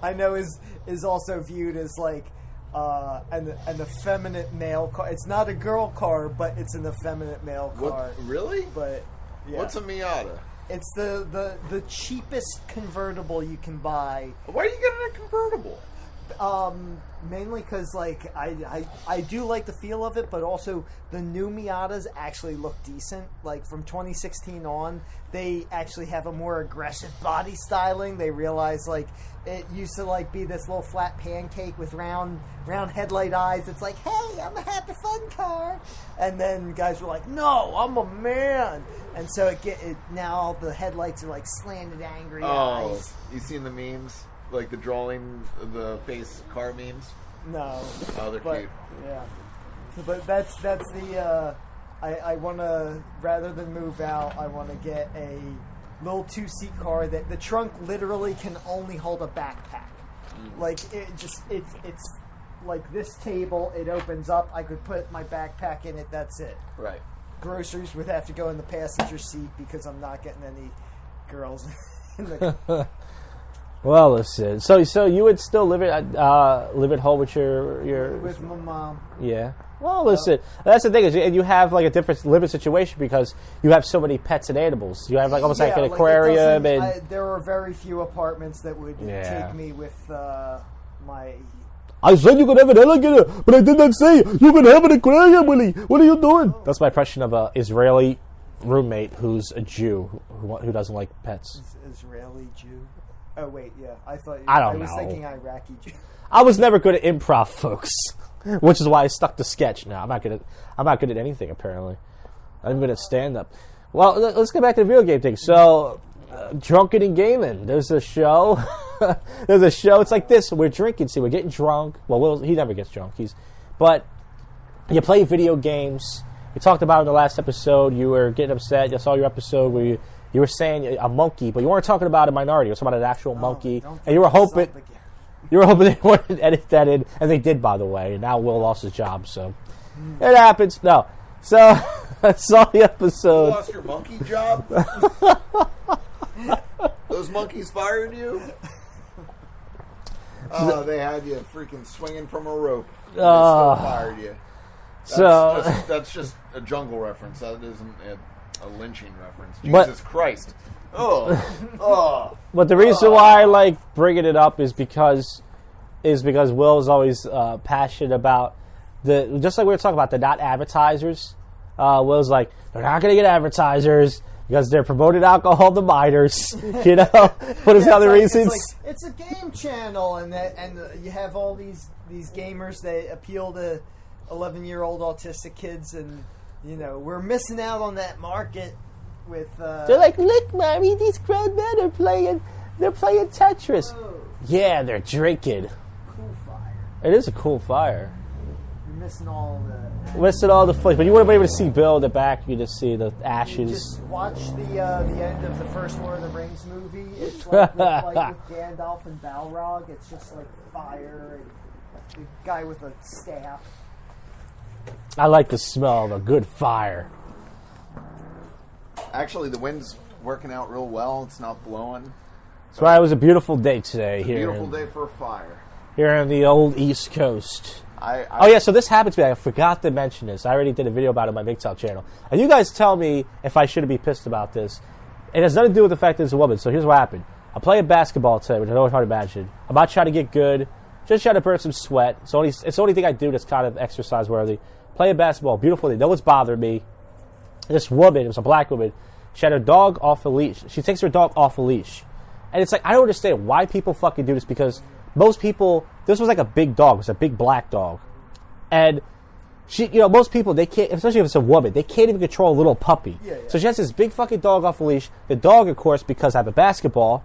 I know is also viewed as like an effeminate male car. It's not a girl car, but it's an effeminate male car. What, really? But yeah. What's a Miata? It's the cheapest convertible you can buy. Why are you getting a convertible? Mainly because like I do like the feel of it, but also the new Miatas actually look decent. Like from 2016 on, they actually have a more aggressive body styling. They realize like it used to like be this little flat pancake with round headlight eyes. It's like, hey, I'm a happy fun car, and then guys were like, no, I'm a man, and so it now the headlights are like slanted angry eyes. You seen the memes? Like the drawing the face car memes? No. Oh, they're cute. Yeah. But that's the I want to, rather than move out, I want to get a little 2-seat car that the trunk literally can only hold a backpack. Like it's like this table, it opens up, I could put my backpack in it, that's it. Right. Groceries would have to go in the passenger seat because I'm not getting any girls in the Well, listen. So you would still live at home with your with my mom. Yeah. Well, listen. That's the thing is, you have like a different living situation because you have so many pets and animals. You have like almost like an aquarium, and there are very few apartments that would take me with my. I said you could have an alligator, but I did not say you could have an aquarium, Willie. What are you doing? That's my impression of an Israeli roommate who's a Jew who doesn't like pets. Israeli Jew. Oh wait, yeah. I was thinking Iraqi Jew. I was never good at improv, folks, which is why I stuck to sketch. No, I'm not good at anything. Apparently, I'm good at stand up. Well, let's get back to the video game thing. So, Drunken and Gaming. There's a show. It's like this. We're drinking. See, we're getting drunk. Well, he never gets drunk. But you play video games. We talked about it in the last episode. You were getting upset. I saw your episode where you were saying a monkey, but you weren't talking about a minority. You were talking about an actual monkey, and you were hoping they wouldn't edit that in, and they did, by the way. And now Will lost his job, so it happens. No, so I saw the episode. You lost your monkey job? Those monkeys fired you? Oh, they had you freaking swinging from a rope. They still fired you. That's just a jungle reference. That isn't a lynching reference. Jesus Christ. Oh. But the reason why I like bringing it up is because Will's always passionate about just like we were talking about the not advertisers. Will's like, they're not going to get advertisers because they're promoting alcohol to minors. What is the other reasons? It's a game channel, and you have all these gamers that appeal to 11-year-old autistic kids, and we're missing out on that market with they're like, look, mommy, these grown men are playing Tetris. Whoa. Yeah, they're drinking. Cool fire. It is a cool fire. You're missing all the footage, but you wouldn't be able to see Bill in the back. You just see the ashes. Just watch the end of the first Lord of the Rings movie. It's like the fight with Gandalf and Balrog. It's just like fire and the guy with a staff. I like the smell of a good fire. Actually, the wind's working out real well. It's not blowing. That's why it was a beautiful day today here. Beautiful day for a fire. Here on the old East Coast. So this happened to me. I forgot to mention this. I already did a video about it on my MGTOW channel. And you guys tell me if I shouldn't be pissed about this. It has nothing to do with the fact that it's a woman. So here's what happened. I'm playing basketball today, which I know it's hard to imagine. I'm about to try to get good. Just try to burn some sweat. It's the only thing I do that's kind of exercise worthy. Playing basketball, beautiful thing. No one's bothered me. This woman, it was a black woman, she had her dog off a leash. She takes her dog off a leash. And it's like, I don't understand why people fucking do this, because most people, this was like a big dog. It was a big black dog. And she, most people, they can't, especially if it's a woman, they can't even control a little puppy. Yeah. So she has this big fucking dog off a leash. The dog, of course, because I have a basketball,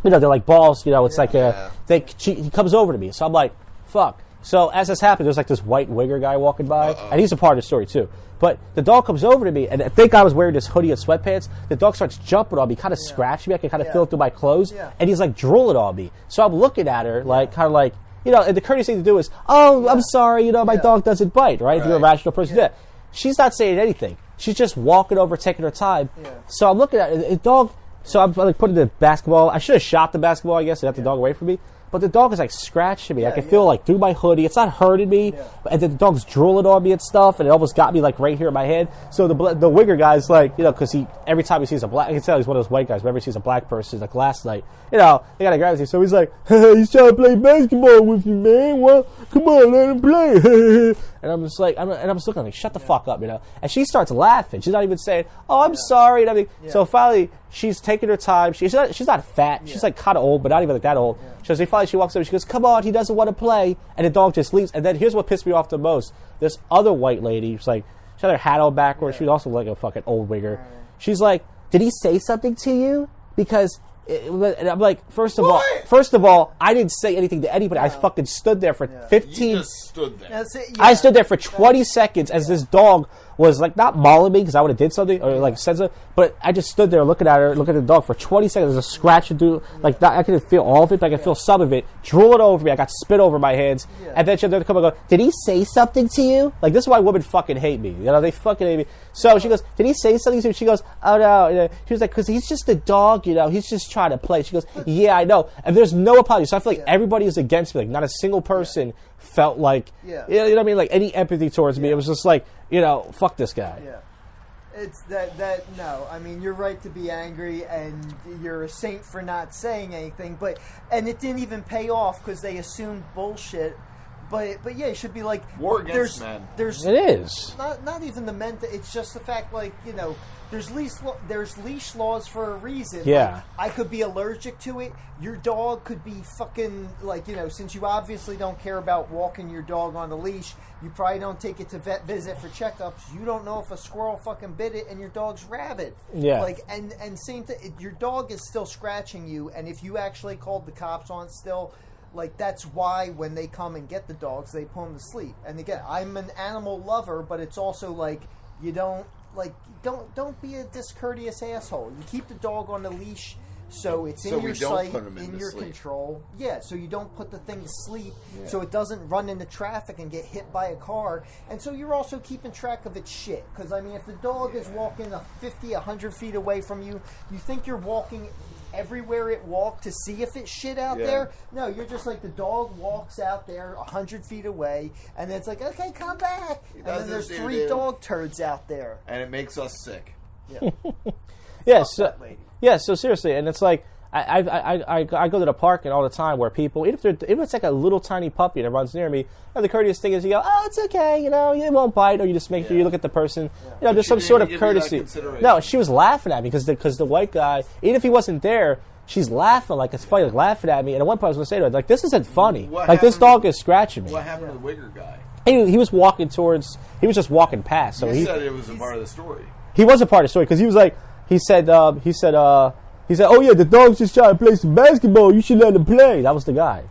they're like balls, it's he comes over to me. So I'm like, fuck. So as this happened, there's like this white wigger guy walking by, and he's a part of the story too. But the dog comes over to me, and I think I was wearing this hoodie and sweatpants. The dog starts jumping on me, kind of scratching me. I can kind of feel it through my clothes, and he's like drooling on me. So I'm looking at her, like kind of like, and the courteous thing to do is, I'm sorry, my dog doesn't bite, right? If you're a rational person, do that. She's not saying anything. She's just walking over, taking her time. Yeah. So I'm looking at the dog. So I'm like putting the basketball. I should have shot the basketball, I guess, and got the dog away from me. But the dog is like scratching me. I can feel like through my hoodie. It's not hurting me. Yeah. And then the dog's drooling on me and stuff, and it almost got me like right here in my head. So the wigger guy's like, because every time he sees a black, I can tell he's one of those white guys. Whenever he sees a black person, like last night, they gotta grab him. So he's like, he's trying to play basketball with you, man. Well, come on, let him play. And I'm just like, I'm just looking like, shut the fuck up, And she starts laughing. She's not even saying, I'm sorry. And everything. So finally, she's taking her time. She's not fat. She's like kind of old, but not even like that old. So finally she walks over. She goes, come on, he doesn't want to play. And the dog just leaves. And then here's what pissed me off the most. This other white lady, she's like, she had her hat on backwards. She was also like a fucking old wigger. She's like, did he say something to you? Because... And I'm like, first of all, I didn't say anything to anybody. I fucking stood there for 15. You just stood there. That's it, I stood there for 20 seconds as this dog was like not mauling me because I would have did something or like said something, but I just stood there looking at her, looking at the dog for 20 seconds. There's a scratch and do like that. I couldn't feel all of it, but I could feel some of it drooling over me. I got spit over my hands, and then she had to come and go, "Did he say something to you?" Like this is why women fucking hate me. They fucking hate me. So she goes, "Did he say something to you?" She goes, "Oh no." She was like, "Because he's just a dog, He's just trying to play." She goes, "Yeah, I know." And there's no apology. So I feel like everybody is against me. Like not a single person felt like, you know what I mean? Like any empathy towards me. It was just like, fuck this guy. Yeah. It's that no. I mean, you're right to be angry, and you're a saint for not saying anything. And it didn't even pay off because they assumed bullshit. But yeah, it should be like war against men. It is not even the men. It's just the fact, like there's leash laws for a reason. Yeah, like, I could be allergic to it. Your dog could be fucking like since you obviously don't care about walking your dog on a leash, you probably don't take it to vet visit for checkups. You don't know if a squirrel fucking bit it and your dog's rabid. Yeah, like and same thing. Your dog is still scratching you, and if you actually called the cops on it still. Like, that's why when they come and get the dogs, they put them to sleep. And again, I'm an animal lover, but it's also like, don't be a discourteous asshole. You keep the dog on the leash so it's in your sight, in your control. Yeah, so you don't put the thing to sleep, so it doesn't run into traffic and get hit by a car. And so you're also keeping track of its shit. Because, I mean, if the dog is walking 50, 100 feet away from you, you think you're walking everywhere it walked to see if it's shit out there. No, you're just like the dog walks out there 100 feet away, and then it's like, okay, come back. And then there's 3 dog turds out there, and it makes us sick. Yeah. So seriously, and it's like I go to the park and all the time where people, even if it's like a little tiny puppy that runs near me, the courteous thing is you go, oh, it's okay, it won't bite, or you just make sure you look at the person, there's some sort of courtesy. No, she was laughing at me because the white guy, even if he wasn't there, she's laughing like it's funny, like laughing at me. And at one point I was going to say to her, like, this isn't funny. This dog is scratching me. What happened to the wigger guy? He was walking towards. He was just walking past. So he said it was a part of the story. He was a part of the story because he was like, he said, oh yeah, the dog's just trying to play some basketball. You should let him play. That was the guy.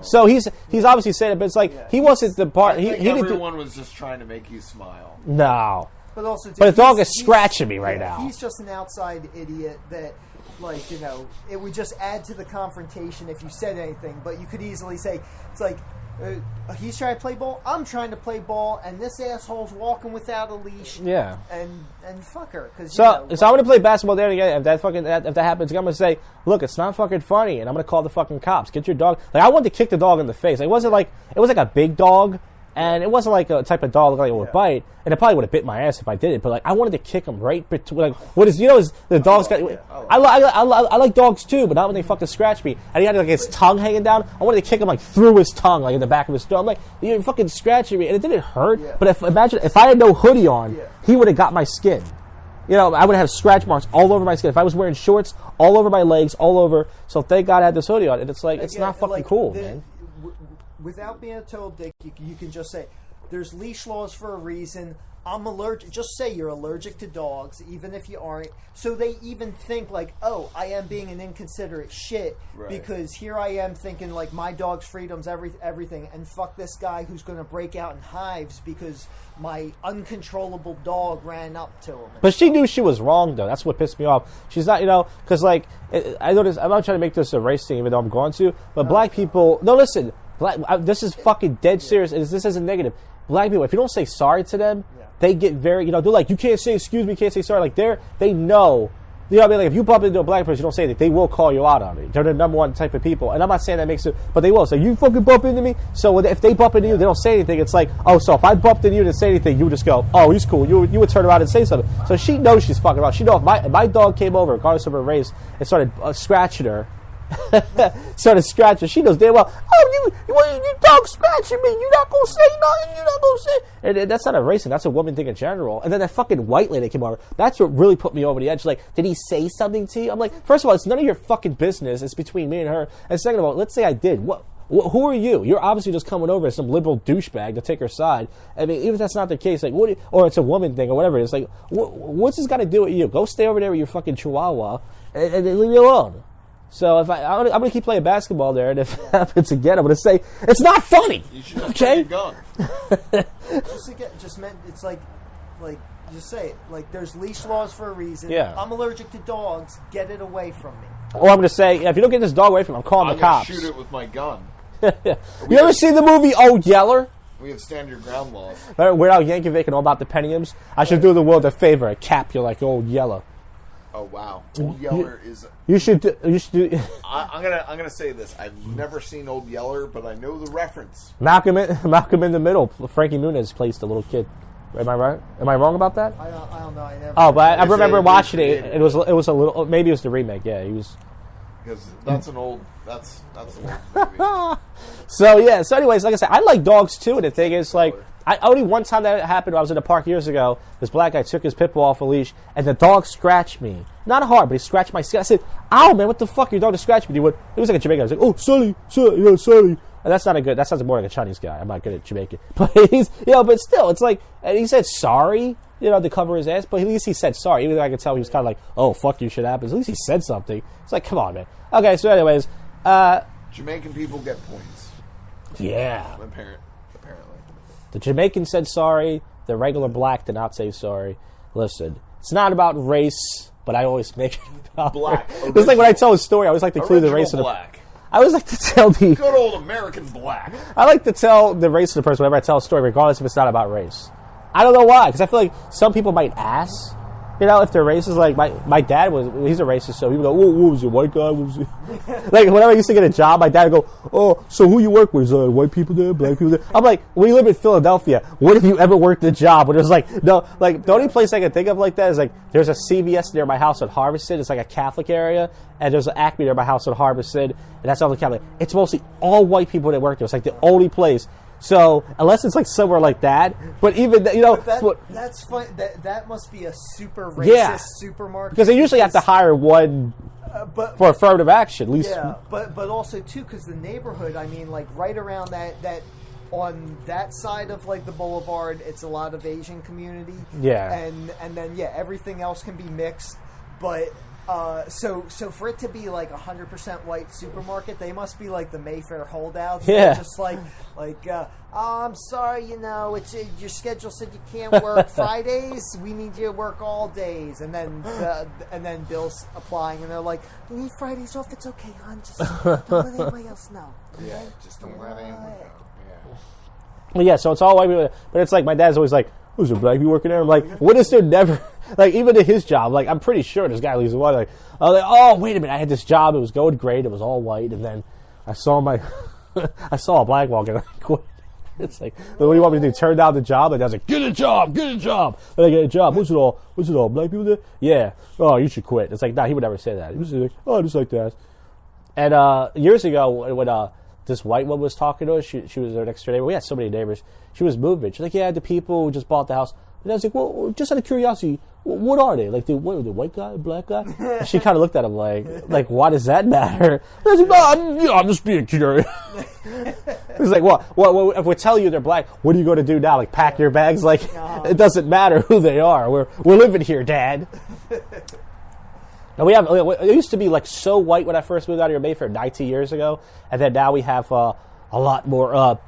So he's obviously saying it, but it's like he wasn't the part. Everyone was just trying to make you smile. No. But also, the dog is scratching me right now. He's just an outside idiot that, like, it would just add to the confrontation if you said anything. But you could easily say, it's like, he's trying to play ball, I'm trying to play ball, and this asshole's walking without a leash. Yeah. And fuck her. So I'm going to play basketball there again. If that happens, I'm going to say, look, it's not fucking funny, and I'm going to call the fucking cops. Get your dog. Like, I wanted to kick the dog in the face. It wasn't like, it was like a big dog. And it wasn't like a type of dog like it would bite, and it probably would have bit my ass if I did it. But like I wanted to kick him right between. Like what is is the dog's got. I like dogs too, but not when they fucking scratch me. And he had like his tongue hanging down. I wanted to kick him like through his tongue, like in the back of his throat. I'm like, you're fucking scratching me, and it didn't hurt. Yeah. But imagine if I had no hoodie on, he would have got my skin. You know, I would have scratch marks all over my skin. If I was wearing shorts, all over my legs, all over. So thank God I had this hoodie on. And it's like, it's not fucking cool, man. Without being a total dick, you can just say, there's leash laws for a reason. I'm allergic. Just say you're allergic to dogs, even if you aren't. So they even think like, oh, I am being an inconsiderate shit because here I am thinking like my dog's freedom's everything, and fuck this guy who's going to break out in hives because my uncontrollable dog ran up to him. But she knew she was wrong, though. That's what pissed me off. She's not, because like I noticed. I'm not trying to make this a race thing, even though I'm going to. But black people, no, listen. This is fucking dead serious. This isn't negative. Black people, if you don't say sorry to them, they get very, they're like, you can't say excuse me, you can't say sorry. Like they know, you know what I mean? Like if you bump into a black person, you don't say that, they will call you out on it. They're the number one type of people. And I'm not saying that makes it, but they will. So you fucking bump into me. So if they bump into you, they don't say anything. It's like, oh, so if I bumped into you and didn't say anything, you would just go, oh, he's cool. You would turn around and say something. So she knows she's fucking around. She knows if my dog came over, regardless of her race, and started scratching her, started scratching. She knows damn well. Oh, you dog scratching me. You're not gonna say nothing. You're not gonna say. And that's not a racist. That's a woman thing in general. And then that fucking white lady came over. That's what really put me over the edge. Like, did he say something to you? I'm like, first of all, it's none of your fucking business. It's between me and her. And second of all, let's say I did. Who are you? You're obviously just coming over as some liberal douchebag to take her side. I mean, even if that's not the case, like, or it's a woman thing or whatever. It's like, what's this got to do with you? Go stay over there with your fucking chihuahua and leave me alone. So if I'm going to keep playing basketball there, and if it happens again, I'm going to say it's not funny. You should just play your gun. It's like, just say it. Like, there's leash laws for a reason. Yeah. I'm allergic to dogs. Get it away from me. Or I'm going to say, if you don't get this dog away from me, I'm calling the cops. I'm going to shoot it with my gun. You ever seen the movie Old Yeller? We have stand your ground laws. Weird Al Yankovic and all about the Pentiums. I should do the world a favor, a cap you like Old Yeller. Oh wow, Old Yeller is. You should do. I'm gonna say this. I've never seen Old Yeller, but I know the reference. Malcolm in the Middle. Frankie Muniz plays the little kid. Am I right? Am I wrong about that? I don't know. I never. Oh, but I remember watching it. It was a little. Maybe it was the remake. Yeah, he was. Because that's an old. That's an old movie. So yeah. So anyways, like I said, I like dogs too. And the thing is, like, only one time that happened. I was in a park years ago. This black guy took his pit bull off a leash, and the dog scratched me. Not hard, but he scratched my skin. I said, "Ow, man! What the fuck? Your dog just scratched me." He went. It was like a Jamaican. I was like, "Oh, Sully, Sully." And that's not a good. That sounds more like a Chinese guy. I'm not good at Jamaican, but he's, but still, it's like, and he said sorry, to cover his ass. But at least he said sorry. Even though I could tell he was kind of like, "Oh, fuck you, shit happens." At least he said something. It's like, come on, man. Okay, so anyways, Jamaican people get points. Yeah. Apparently. The Jamaican said sorry. The regular black did not say sorry. Listen, it's not about race, but I always make it about black. It's like when I tell a story, I always like to include the race of the black. I always like to tell the good old American black. I like to tell the race of the person whenever I tell a story, regardless if it's not about race. I don't know why, because I feel like some people might ask, if they're racist. Like my dad he's a racist, so he would go, "Oh, what was it, white guy? What was it?" Like whenever I used to get a job, my dad would go, "Oh, so who you work with? Is white people there, black people there?" I'm like, when you live in Philadelphia, when have you ever worked a job where there's like no, like the only place I can think of like that is like there's a CVS near my house at Harveston. It's like a Catholic area, and there's an Acme near my house at Harveston, and that's all the Catholic. It's mostly all white people that work there. It's like the only place. So unless it's like somewhere like that, but even that's fine. That must be a super racist supermarket because they usually have to hire one for affirmative action. At least, but also too because the neighborhood. I mean, like right around that on that side of like the boulevard, it's a lot of Asian community. Yeah, and then everything else can be mixed, but. So for it to be like 100% white supermarket, they must be like the Mayfair holdouts. Yeah. They're just like, oh, I'm sorry, it's your schedule said you can't work Fridays. We need you to work all days, and then Bill's applying, and they're like, you need Fridays off. It's okay, hon. Just don't let anybody else know. Yeah, just don't let anyone know. Yeah. Well, yeah. So it's all white people, but it's like my dad's always like, "Who's a black people working there?" I'm like, what is there never? Like, even in his job, like, I'm pretty sure this guy leaves the white. Like, oh, wait a minute, I had this job, it was going great, it was all white, and then I saw a black walk, and I quit. It's like, what do you want me to do? Turn down the job? And I was like, get a job. Then I get a job. What's it all? Black people there? Yeah. Oh, you should quit. It's like, nah, he would never say that. He was like, oh, just like that. And years ago, when this white woman was talking to us, she was our next door neighbor. We had so many neighbors. She was moving. She's like, yeah, the people who just bought the house. And I was like, well, just out of curiosity, what are they? Like, the white guy, black guy? And she kind of looked at him like, why does that matter? And I was like, no, I'm just being curious. It's like, well, if we tell you they're black, what are you going to do now? Like, pack your bags? Like, it doesn't matter who they are. We're living here, Dad. And it used to be like so white when I first moved out here in Mayfair 19 years ago, and then now we have a lot more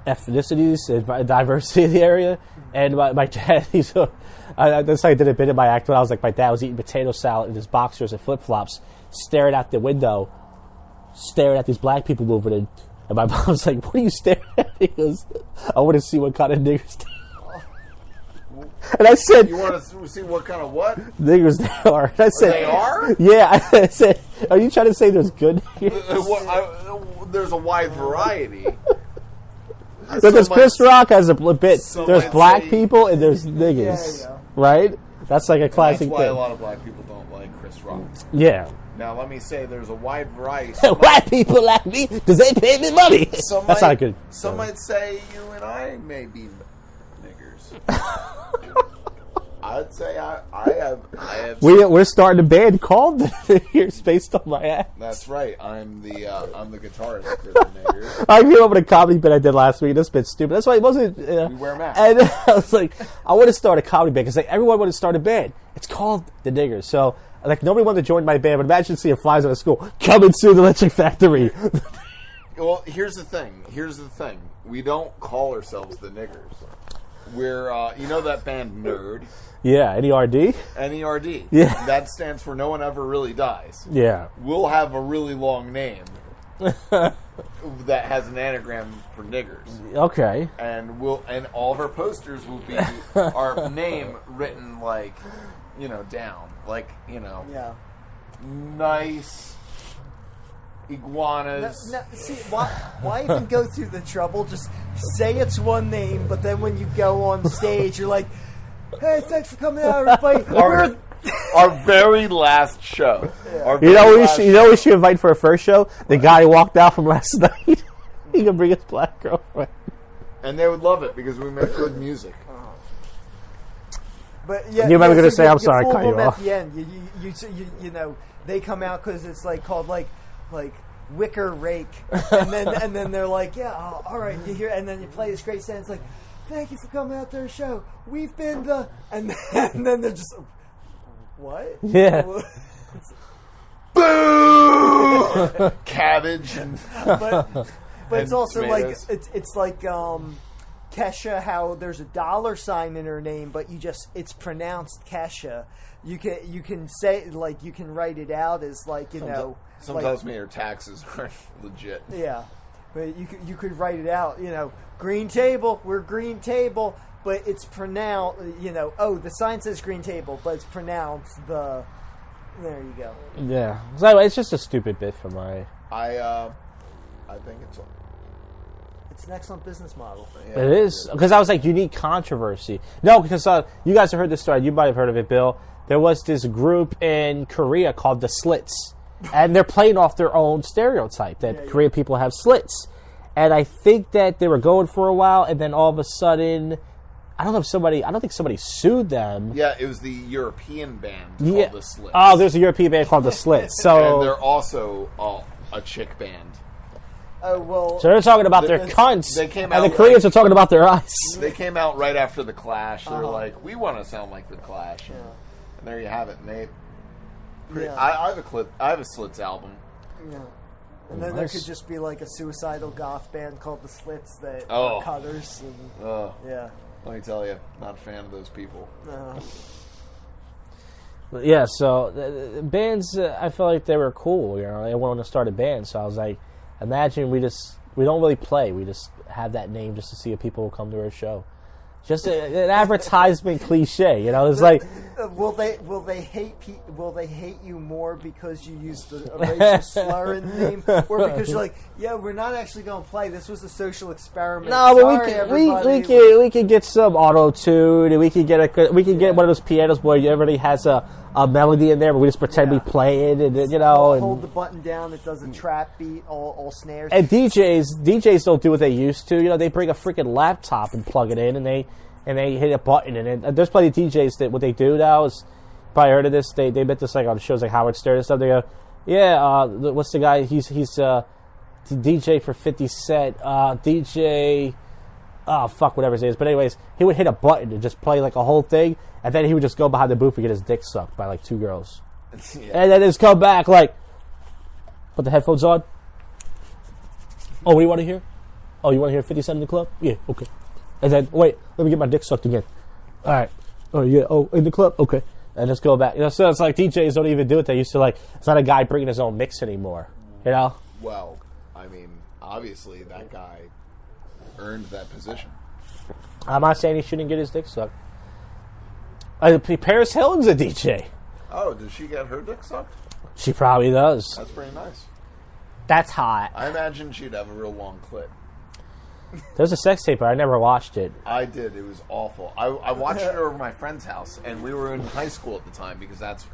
ethnicities and diversity in the area. And my dad, that's how I did a bit in my act when I was like, my dad was eating potato salad in his boxers and flip flops, staring out the window, staring at these black people moving in. And my mom's like, what are you staring at? He goes, I want to see what kind of niggers they are. And I said, you want to see what kind of what? Niggers they are. And I said, they are? Yeah. I said, are you trying to say there's good niggers? There's a wide variety. But there's Chris Rock has a bit. There's black people and there's niggas, right? That's like a classic thing. That's why thing. a lot of black people don't like Chris Rock. Yeah. Now let me say, there's a wide variety. White people like me because they pay me money. That's not good. Some might say you and I may be niggers. I'd say I have. We're starting a band called Niggers based on my act. That's right. I'm the guitarist for the Niggers. I came up with a comedy bit I did last week. This bit's stupid. That's why it wasn't. We wear masks. And I was like, I want to start a comedy band because like everyone wanted to start a band. It's called the Niggers. So like nobody wanted to join my band. But imagine seeing flies out of school coming to the Electric Factory. Well, here's the thing. We don't call ourselves the Niggers. We're you know that band Nerd. Yeah, NERD? NERD. Yeah. That stands for No One Ever Really Dies. Yeah. We'll have a really long name that has an anagram for niggers. Okay. And all of our posters will be our name written like, down. Like, nice iguanas. No, see, why even go through the trouble? Just say it's one name, but then when you go on stage, you're like, hey, thanks for coming out, everybody. Our very last show. Yeah. You know we should invite for a first show? The guy who walked out from last night. He can bring his black girlfriend. And they would love it because we make good music. But yeah, you're never going to say, I'm sorry, I cut you off. At the end, you know, they come out because it's like called like Wicker Rake, and then they're like, yeah, all right, you hear, and then you play this great sound. It's like, thank you for coming out to our show. We've been the, and then they're just, what? Yeah. Boo! Cabbage. But it's also tomatoes. like it's like Kesha. How there's a $sign in her name, but it's pronounced Kesha. You can say like you can write it out as like Some tells me your taxes aren't legit. Yeah, but you could write it out. Green table. We're green table, but it's pronounced. Oh, the sign says green table, but it's pronounced the. There you go. Yeah. So anyway, it's just a stupid bit for my. I think It's an excellent business model. Yeah, it is because I was like unique controversy. No, because you guys have heard this story. You might have heard of it, Bill. There was this group in Korea called the Slits, and they're playing off their own stereotype that Korean people have slits. And I think that they were going for a while, and then all of a sudden, I don't think somebody sued them. Yeah, it was the European band called the Slits. Oh, there's a European band called the Slits. So and they're also a chick band. Oh well. So they're talking about their cunts, they came and out the Koreans are talking about their eyes. They came out right after the Clash. They're like, we want to sound like the Clash. Yeah. And there you have it. And I have a clip. I have a Slits album. Yeah. And then there could just be like a suicidal goth band called the Slits that are cutters. And, yeah. Let me tell you, not a fan of those people. Yeah, so bands, I felt like they were cool. They wanted to start a band, so I was like, imagine we don't really play. We just have that name just to see if people will come to our show. Just an advertisement cliche, you know. It's like, will they hate you more because you used a racial slur in the name, or because you're like, yeah, we're not actually going to play. This was a social experiment. no, but Sorry, we can get some auto tune, and we can get one of those pianos where everybody has a melody in there, but we just pretend we play it, and you know, and hold the button down. It does a trap beat, all snares. And DJs don't do what they used to. You know, they bring a freaking laptop and plug it in, and they hit a button. And there's plenty of DJs that what they do now is, probably heard of this. They met this like on shows like Howard Stern and stuff. They go, yeah, what's the guy? He's the DJ for 50 Cent. DJ, oh fuck, whatever his name is. But anyways, he would hit a button and just play like a whole thing, and then he would just go behind the booth and get his dick sucked by like 2 girls, and then just come back like, put the headphones on. Oh, what do you want to hear? Oh, you want to hear 50 Cent in the club? Yeah, okay. And then, wait, let me get my dick sucked again. All right. Oh, yeah. Oh, in the club? Okay. And just go back. You know, so it's like DJs don't even do it. They used to, like, it's not a guy bringing his own mix anymore. You know? Well, I mean, obviously that guy earned that position. I'm not saying he shouldn't get his dick sucked. Paris Hilton's a DJ. Oh, does she get her dick sucked? She probably does. That's pretty nice. That's hot. I imagine she'd have a real long clit. There's a sex tape, but I never watched it. I did. It was awful. I watched it over my friend's house, and we were in high school at the time because that's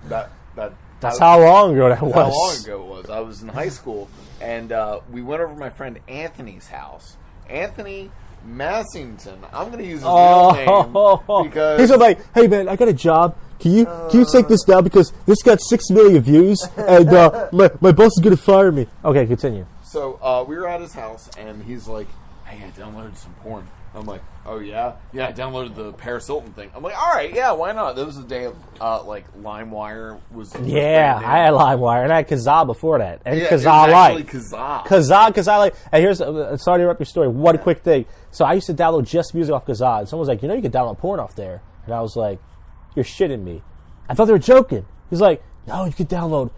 how long ago that was. How long ago it was. I was in high school, and we went over to my friend Anthony's house. Anthony Massington. I'm going to use his real name because he's like, hey man, I got a job. Can you take this down because this got 6 million views and my boss is going to fire me. Okay, continue. So we were at his house, and he's like, hey, I downloaded some porn. I'm like, oh, yeah? Yeah, I downloaded the Paris Hilton thing. I'm like, all right, yeah, why not? That was the day of, like, LimeWire was... Yeah, I had LimeWire, and I had Kazaa before that. And yeah, Kazaa Light. Kazaa. Kazaa Light. And here's... sorry to interrupt your story. One quick thing. So I used to download just music off Kazaa, and someone was like, you know you can download porn off there. And I was like, you're shitting me. I thought they were joking. He's like, no, you can download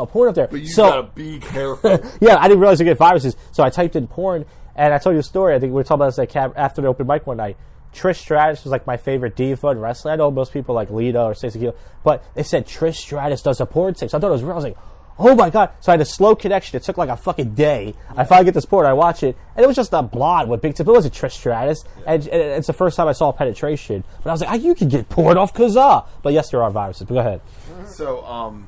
porn off there. But you gotta be careful. Yeah, I didn't realize you get viruses. So I typed in porn, and I told you a story. I think we were talking about this at after the open mic one night. Trish Stratus was like my favorite diva in wrestling. I know most people like Lita or Stacey Keebler, but they said Trish Stratus does a porn tape. So I thought it was real. I was like, oh my god. So I had a slow connection. It took like a fucking day. Yeah. I finally get this porn. I watch it, and it was just a blonde with big tip. It wasn't Trish Stratus. Yeah. And it's the first time I saw penetration. But I was like, you can get porn off Kazaa. But yes, there are viruses. But go ahead. So,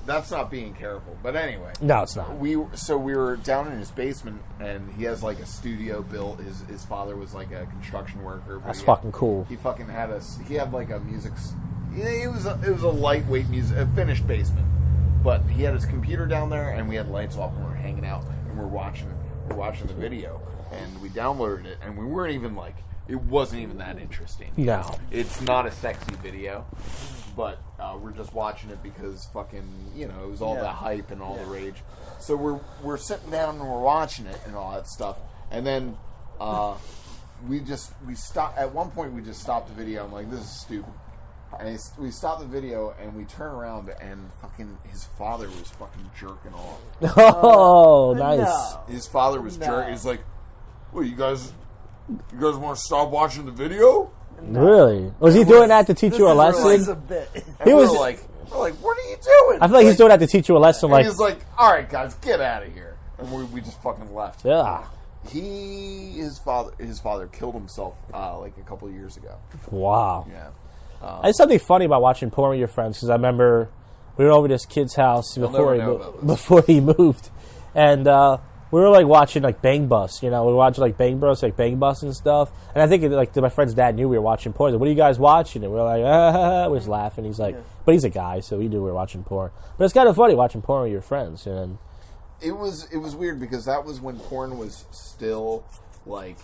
that's not being careful. But anyway. No, it's not. We were down in his basement, and he has like a studio built. His father was like a construction worker. That's fucking cool. He fucking had he had like a music... It was a lightweight music... A finished basement. But he had his computer down there, and we had lights off, and we were hanging out, and we're watching the video, and we downloaded it, and we weren't even like... It wasn't even that interesting. No. It's not a sexy video, but we're just watching it because fucking, it was all the hype and all the rage. So we're sitting down and we're watching it and all that stuff, and then we stopped. At one point, we just stopped the video. I'm like, this is stupid. And we stopped the video and we turn around and fucking his father was fucking jerking off. Oh, nice. No. His father was jerking. He's like, "Well, you guys want to stop watching the video?" Really? Was he doing that to teach you a lesson? A bit. And we're like, "What are you doing?" I feel like he's doing that to teach you a lesson. And he's like, "All right, guys, get out of here," and we just fucking left. Yeah. His father killed himself like a couple of years ago. Wow. Yeah. There's something funny about watching porn with your friends, because I remember we were over this kid's house before he moved, and we were like watching like Bang Bus, we were watching like Bang Bros, like Bang Bus and stuff, and I think like my friend's dad knew we were watching porn. Like, what are you guys watching? And we were like, we're just laughing. He's like, but he's a guy, so he knew we were watching porn. But it's kind of funny watching porn with your friends, and it was weird because that was when porn was still like.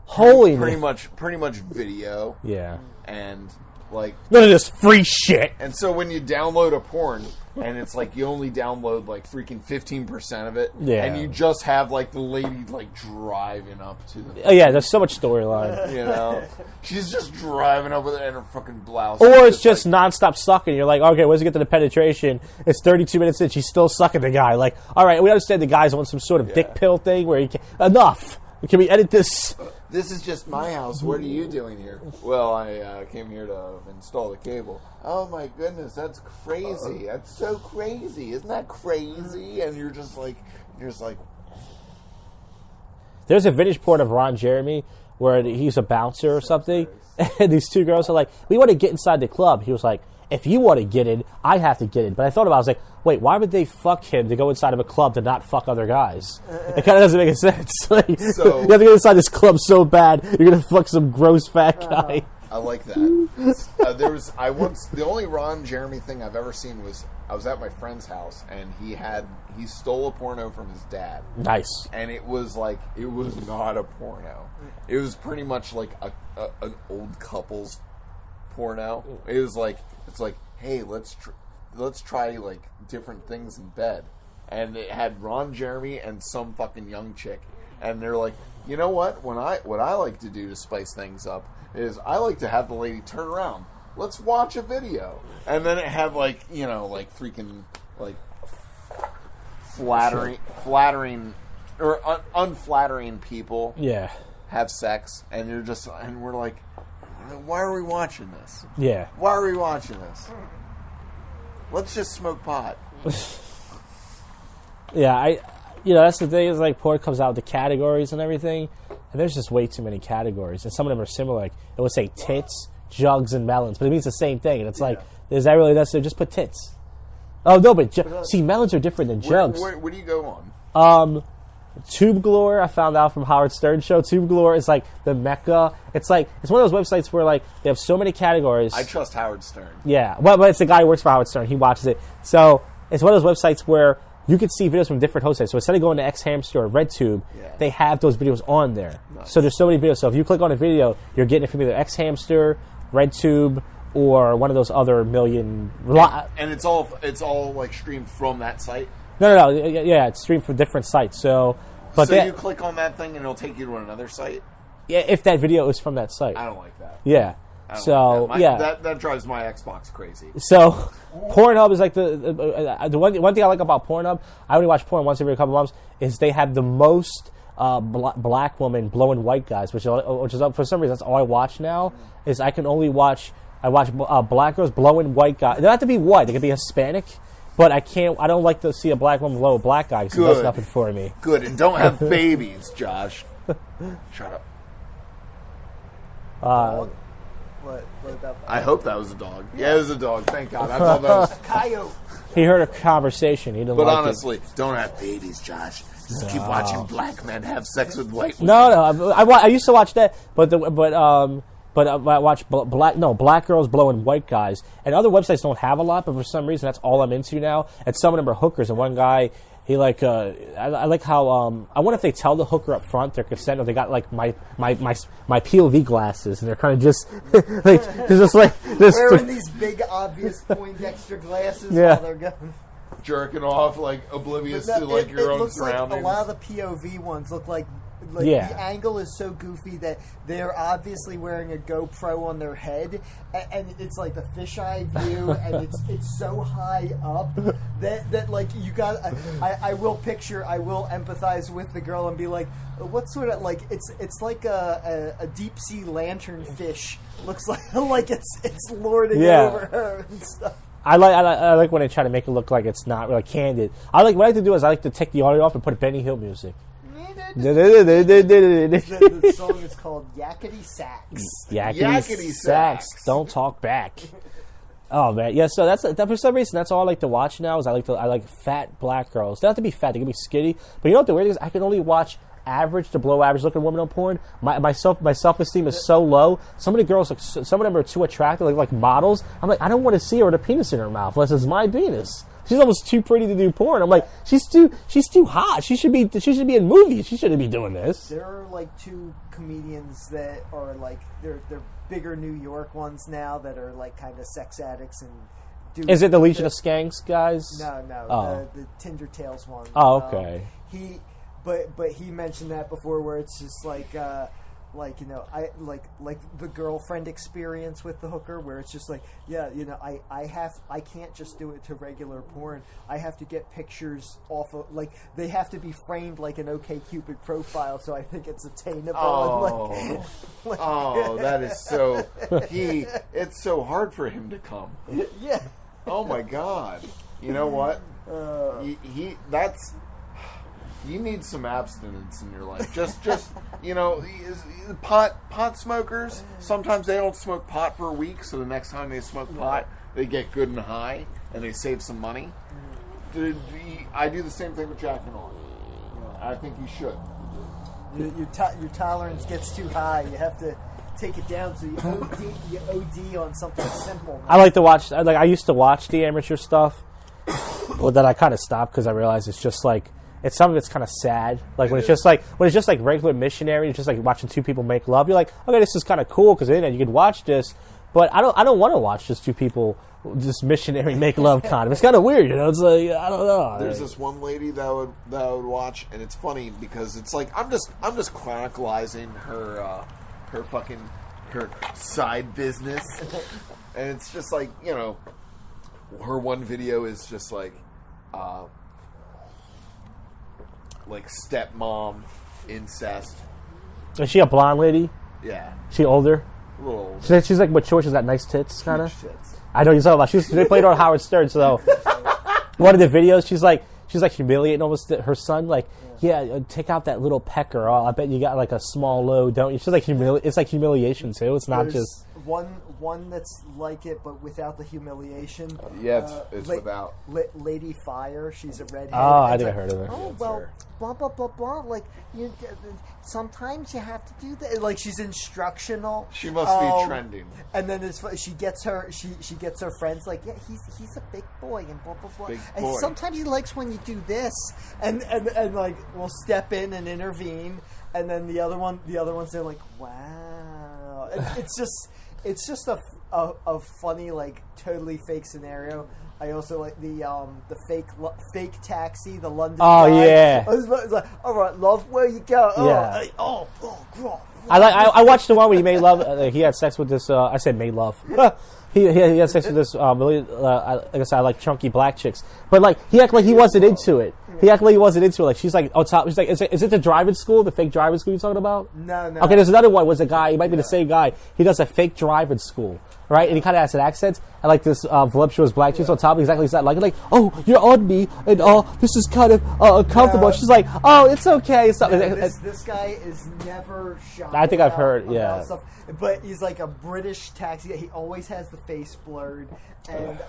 Pretty much video. Yeah. And like none of this free shit. And so when you download a porn and it's like you only download like freaking 15% of it, and you just have like the lady like driving up to the yeah, there's so much storyline. She's just driving up with it in her fucking blouse. Or it's just nonstop sucking. You're like, okay, once you get to the penetration, it's 32 minutes in, she's still sucking the guy. Like, all right, we understand the guys want some sort of dick pill thing where you can enough. Can we edit this? This is just my house. What are you doing here? Well, I came here to install the cable. Oh my goodness, that's crazy. That's so crazy. Isn't that crazy? And you're just like, There's a vintage porn of Ron Jeremy where he's a bouncer or something, and these two girls are like, we want to get inside the club. He was like, if you want to get in, I have to get in. But I thought about it, I was like, wait, why would they fuck him to go inside of a club to not fuck other guys? It kind of doesn't make any sense. Like, So- you have to get inside this club so bad, you're going to fuck some gross fat guy. I like that. The only Ron Jeremy thing I've ever seen was I was at my friend's house and he stole a porno from his dad. Nice. And it was not a porno. It was pretty much like an old couple's porno. It was like, it's like, hey, let's try like different things in bed. And it had Ron Jeremy and some fucking young chick. And they're like, you know what? What I like to do to spice things up is I like to have the lady turn around. Let's watch a video. And then it had like, you know, like freaking like flattering or unflattering people. Yeah. Have sex, and we're like, why are we watching this? Yeah. Why are we watching this? Let's just smoke pot. Yeah, that's the thing is like porn comes out with the categories and everything, and there's just way too many categories, and some of them are similar. Like it would say tits, jugs, and melons, but it means the same thing, and it's like, is that really necessary? Just put tits. Oh no, but see, melons are different than jugs. Where do you go on? Tube Galore, I found out from Howard Stern show. Tube Galore is like the mecca. It's one of those websites where like they have so many categories. I trust Howard Stern. Yeah, well, but it's the guy who works for Howard Stern. He watches it. So it's one of those websites where you can see videos from different host sites. So instead of going to X Hamster or RedTube, they have those videos on there. Nice. So there's so many videos. So if you click on a video, you're getting it from either X Hamster, RedTube, or one of those other million. And it's all like streamed from that site. No. Yeah, it's streamed from different sites. So you click on that thing and it'll take you to another site? Yeah, if that video is from that site. I don't like that. Yeah. So, that drives my Xbox crazy. So, Pornhub is like the one thing I like about Pornhub, I only watch porn once every couple months, is they have the most black women blowing white guys, which is for some reason, that's all I watch now, is I watch black girls blowing white guys. They don't have to be white, they could be Hispanic. But I don't like to see a black woman blow a black guy because it does nothing for me. Good, and don't have babies, Josh. Shut up. What about that? I hope that was a dog. Yeah, it was a dog. Thank God. I thought that was a coyote. He heard a conversation. He didn't like it. But honestly, don't have babies, Josh. Just keep watching black men have sex with white women. No. I used to watch that, but I watch black girls blowing white guys. And other websites don't have a lot, but for some reason that's all I'm into now. And some of them are hookers. And one guy, he I like how I wonder if they tell the hooker up front their consent, or they got like my POV glasses, and they're kind of just like just wearing these big obvious Poindexter glasses while they're going. Jerking off, like oblivious to like your own surroundings. Like a lot of the POV ones look like the angle is so goofy that they're obviously wearing a GoPro on their head, and it's like the fisheye view, and it's so high up that like you got. I will empathize with the girl and be like, what sort of like it's like a deep sea lanternfish looks like it's lording over her and stuff. I like when they try to make it look like it's not really candid. What I like to do is I like to take the audio off and put Benny Hill music. The song is called Yakety Sax. Yakety Sax. Don't talk back. Oh man, yeah. So that's for some reason that's all I like to watch now. Is I like fat black girls. They don't have to be fat; they can be skinny. But you know what the weird thing is? I can only watch average to below average looking women on porn. My self-esteem is so low. Some of the girls, some of them are too attractive, like models. I'm like, I don't want to see her with a penis in her mouth unless it's my penis. She's almost too pretty to do porn. I'm like, she's too hot. She should be in movies. She shouldn't be doing this. There are like two comedians that are like they're bigger New York ones now that are like kind of sex addicts and do. Is it the Legion of Skanks guys? No, the Tinder Tales one. Oh, okay. But he mentioned that before, where it's just like like, you know, I like the girlfriend experience with the hooker, where it's just like, yeah, you know, I can't just do it to regular porn. I have to get pictures off of, like, they have to be framed like an OkCupid profile, so I think it's attainable. Oh, And that is so. It's so hard for him to come. yeah. Oh my God! You know what? You need some abstinence in your life. Just you know, pot smokers. Sometimes they don't smoke pot for a week, so the next time they smoke pot, they get good and high, and they save some money. I do the same thing with jacking on. I think you should. Your tolerance gets too high. You have to take it down, so you OD on something simple. Man. I like to watch. I used to watch the amateur stuff, but then I kind of stopped because I realized it's just like. It's something that's kind of sad. Like when it's just like regular missionary, it's just like watching two people make love. You're like, okay, this is kind of cool because you could watch this, but I don't want to watch just two people just missionary make love kind of. It's kind of weird, you know. It's like I don't know. There's this one lady that I would watch, and it's funny because it's like I'm just chronicalizing her side business, and it's just like, you know, her one video is just like stepmom incest. Is she a blonde lady? Yeah, She older? a little older. She's like mature. She's got nice tits, kind of. Huge tits. I know you're talking about. They played on Howard Stern, so one of the videos, she's like humiliating almost her son. Like, yeah, take out that little pecker. Oh, I bet you got like a small load, don't you? She's like it's like humiliation too. It's not There's just one that's like it, but without the humiliation. Yeah, it's without. Lady Fire. She's a redhead. Oh, I think I heard of her. Oh, well, blah blah blah blah. Like, sometimes you have to do that. Like, she's instructional. She must be trending. And then she gets her friends like, yeah, he's a big boy and blah blah blah. Big and boy. sometimes he likes when you do this, and like we'll step in and intervene, and then the other ones they're like, wow, and it's just a funny, like, totally fake scenario. I also like the fake taxi, the London. Oh, guy. yeah. It's like, all right, love, where you go? Oh, Yeah. hey, oh. I watched the one where he made love. He had sex with this. I said made love. he had sex with this really. Like I said, I like chunky black chicks, but like he acted like he wasn't into it. He acted like he wasn't into it. Like she's like, oh, top. She's like, is it the driving school? The fake driving school you're talking about? No. Okay, there's another one. Was a guy? He might be the same guy. He does a fake driving school, right? And he kind of has an accent and like this voluptuous black chick on top. Exactly, like, oh, you're on me, and this is kind of uncomfortable. She's like, oh, it's okay. It's not, This guy is never shy. I think I've about- heard, about yeah. stuff. But he's like a British taxi guy. He always has the face blurred, and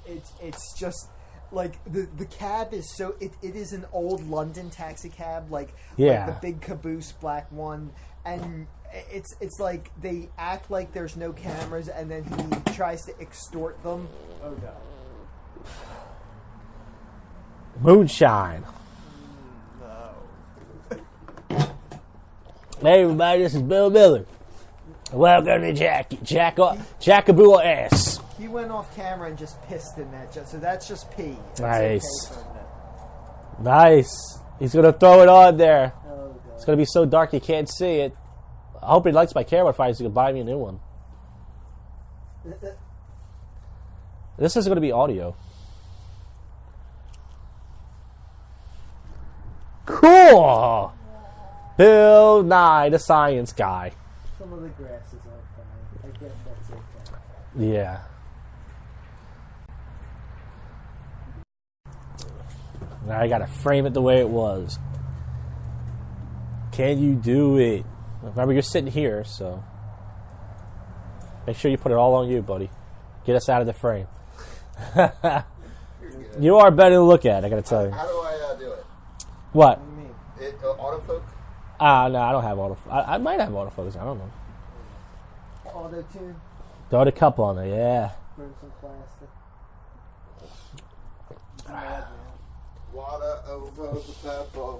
it's just. Like the cab is so it is an old London taxi cab, like the big caboose black one, and it's like they act like there's no cameras, and then he tries to extort them. Oh god. Moonshine. No. Hey everybody, this is Bill Miller. Welcome to Jackaboo ass. He went off camera and just pissed in that, so that's just pee. That's Nice. okay for him. Nice. He's gonna throw it on there. Oh, God. It's gonna be so dark you can't see it. I hope he likes my camera fire so he can buy me a new one. This is gonna be audio. Cool. Bill Nye, the science guy. Some of the grasses aren't fine. I guess that's okay. Yeah. Now I gotta frame it the way it was. Can you do it? Remember, you're sitting here, so make sure you put it all on you, buddy. Get us out of the frame. You are better to look at, I gotta tell you. How do I do it? What? What do you mean? Autofocus? No, I don't have autofocus. I might have autofocus, I don't know. Auto tune. Throw the cup on there, yeah. Burn some plastic. Mad, man. Water over the pepper.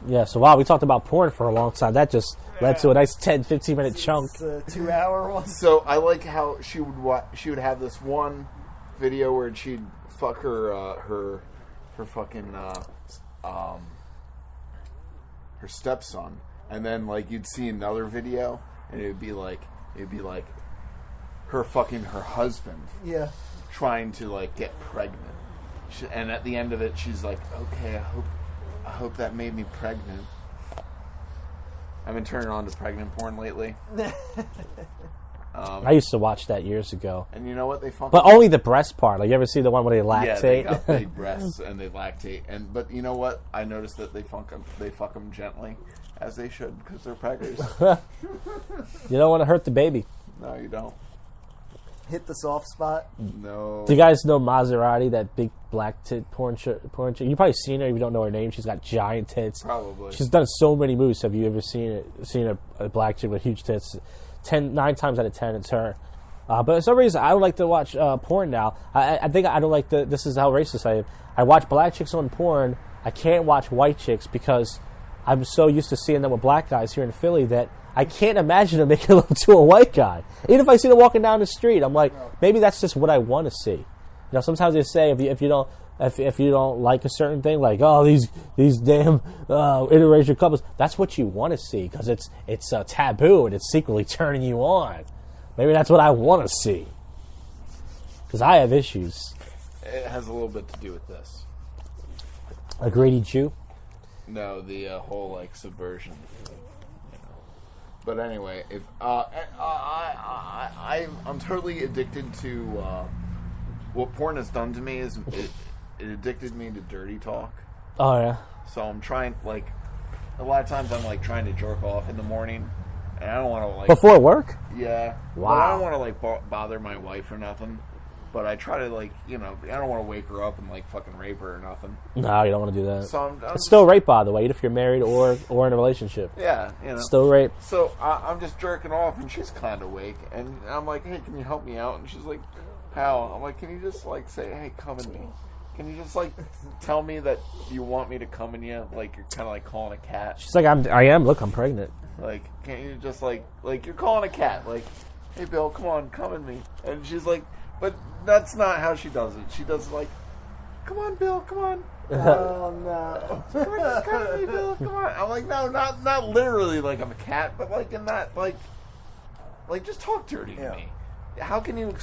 Yeah, so wow, we talked about porn for a long time. That just led to a nice 10, 15-minute chunk. It's a 2-hour one. So I like how she would have this one video where she'd fuck her fucking her stepson, and then like you'd see another video, and it'd be like her fucking her husband, Yeah. trying to like get pregnant, and at the end of it, she's like, "Okay, I hope that made me pregnant." I've been turning on to pregnant porn lately. I used to watch that years ago. And you know what? They fucking... But only the breast part. Like, you ever see the one where they lactate? Yeah, they got big breasts and they lactate. But you know what? I noticed that they fuck them gently, as they should, because they're preggers. You don't want to hurt the baby. No, you don't. Hit the soft spot. No. Do you guys know Maserati, that big black tit porn chick? You've probably seen her if you don't know her name. She's got giant tits. Probably. She's done so many moves. Have you ever seen a black chick with huge tits? 9 times out of 10, it's her. But for some reason, I don't like to watch porn now. I think I don't like this is how racist I am. I watch black chicks on porn. I can't watch white chicks because I'm so used to seeing them with black guys here in Philly that I can't imagine them making love to a white guy. Even if I see them walking down the street, I'm like, maybe that's just what I want to see. You know, sometimes they say if you don't like a certain thing, like, oh, these damn interracial couples, that's what you want to see because it's taboo and it's secretly turning you on. Maybe that's what I want to see because I have issues. It has a little bit to do with this. A greedy Jew? No, the whole like subversion. But anyway, if I'm totally addicted to what porn has done to me is it addicted me to dirty talk. Oh yeah. So I'm trying, like, a lot of times I'm like trying to jerk off in the morning, and I don't want to like Before work? Yeah. Wow. But I don't want to like bother my wife or nothing. But I try to like, you know, I don't want to wake her up and like fucking rape her or nothing. No, you don't want to do that. So I'm It's still rape, by the way, even if you're married or in a relationship. Yeah, you know. Still rape. So I'm just jerking off, and she's kind of awake, and I'm like, "Hey, can you help me out?" And she's like, "How?" I'm like, "Can you just like say, hey, come in me? Can you just like tell me that you want me to come in you? Like you're kind of like calling a cat. She's like, I am. Look, I'm pregnant. Like, can't you just like you're calling a cat? Like, hey, Bill, come on, come in me." And she's like, "But that's not how she does it. She does like, come on, Bill, come on." Oh no! Come on, just come in me, Bill. Come on. I'm like, no, not literally like I'm a cat, but like in that like just talk dirty to me. How can you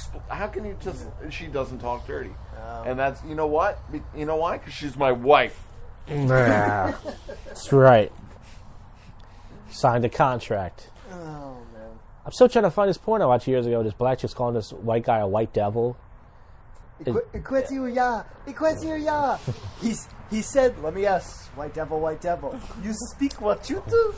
just? She doesn't talk dirty, and that's you know what? You know why? Because she's my wife. Nah. That's right. Signed a contract. Oh man! I'm still trying to find this porn I watched years ago. This black chick's calling this white guy a white devil. Equetia. He said, "Let me guess, white devil. You speak what you do."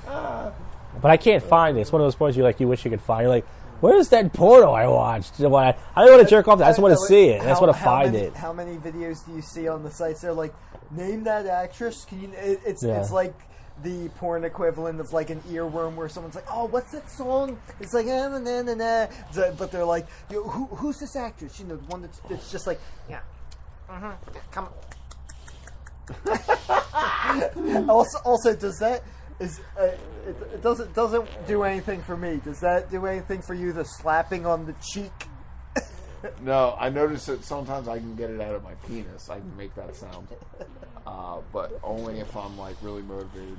But I can't find it. It's one of those porns you wish you could find. You're like, where's that porno I watched? I don't want to jerk off. I just want to see it. I just want to find it. How many videos do you see on the sites? They're like, name that actress. Can you? It's like the porn equivalent of like an earworm where someone's like, "Oh, what's that song?" It's like, but they're like, "Who's this actress?" You know, the one that's just like, yeah, come on. Also, does that it doesn't do anything for me? Does that do anything for you? The slapping on the cheek. No, I notice that sometimes I can get it out of my penis. I can make that sound, but only if I'm like really motivated,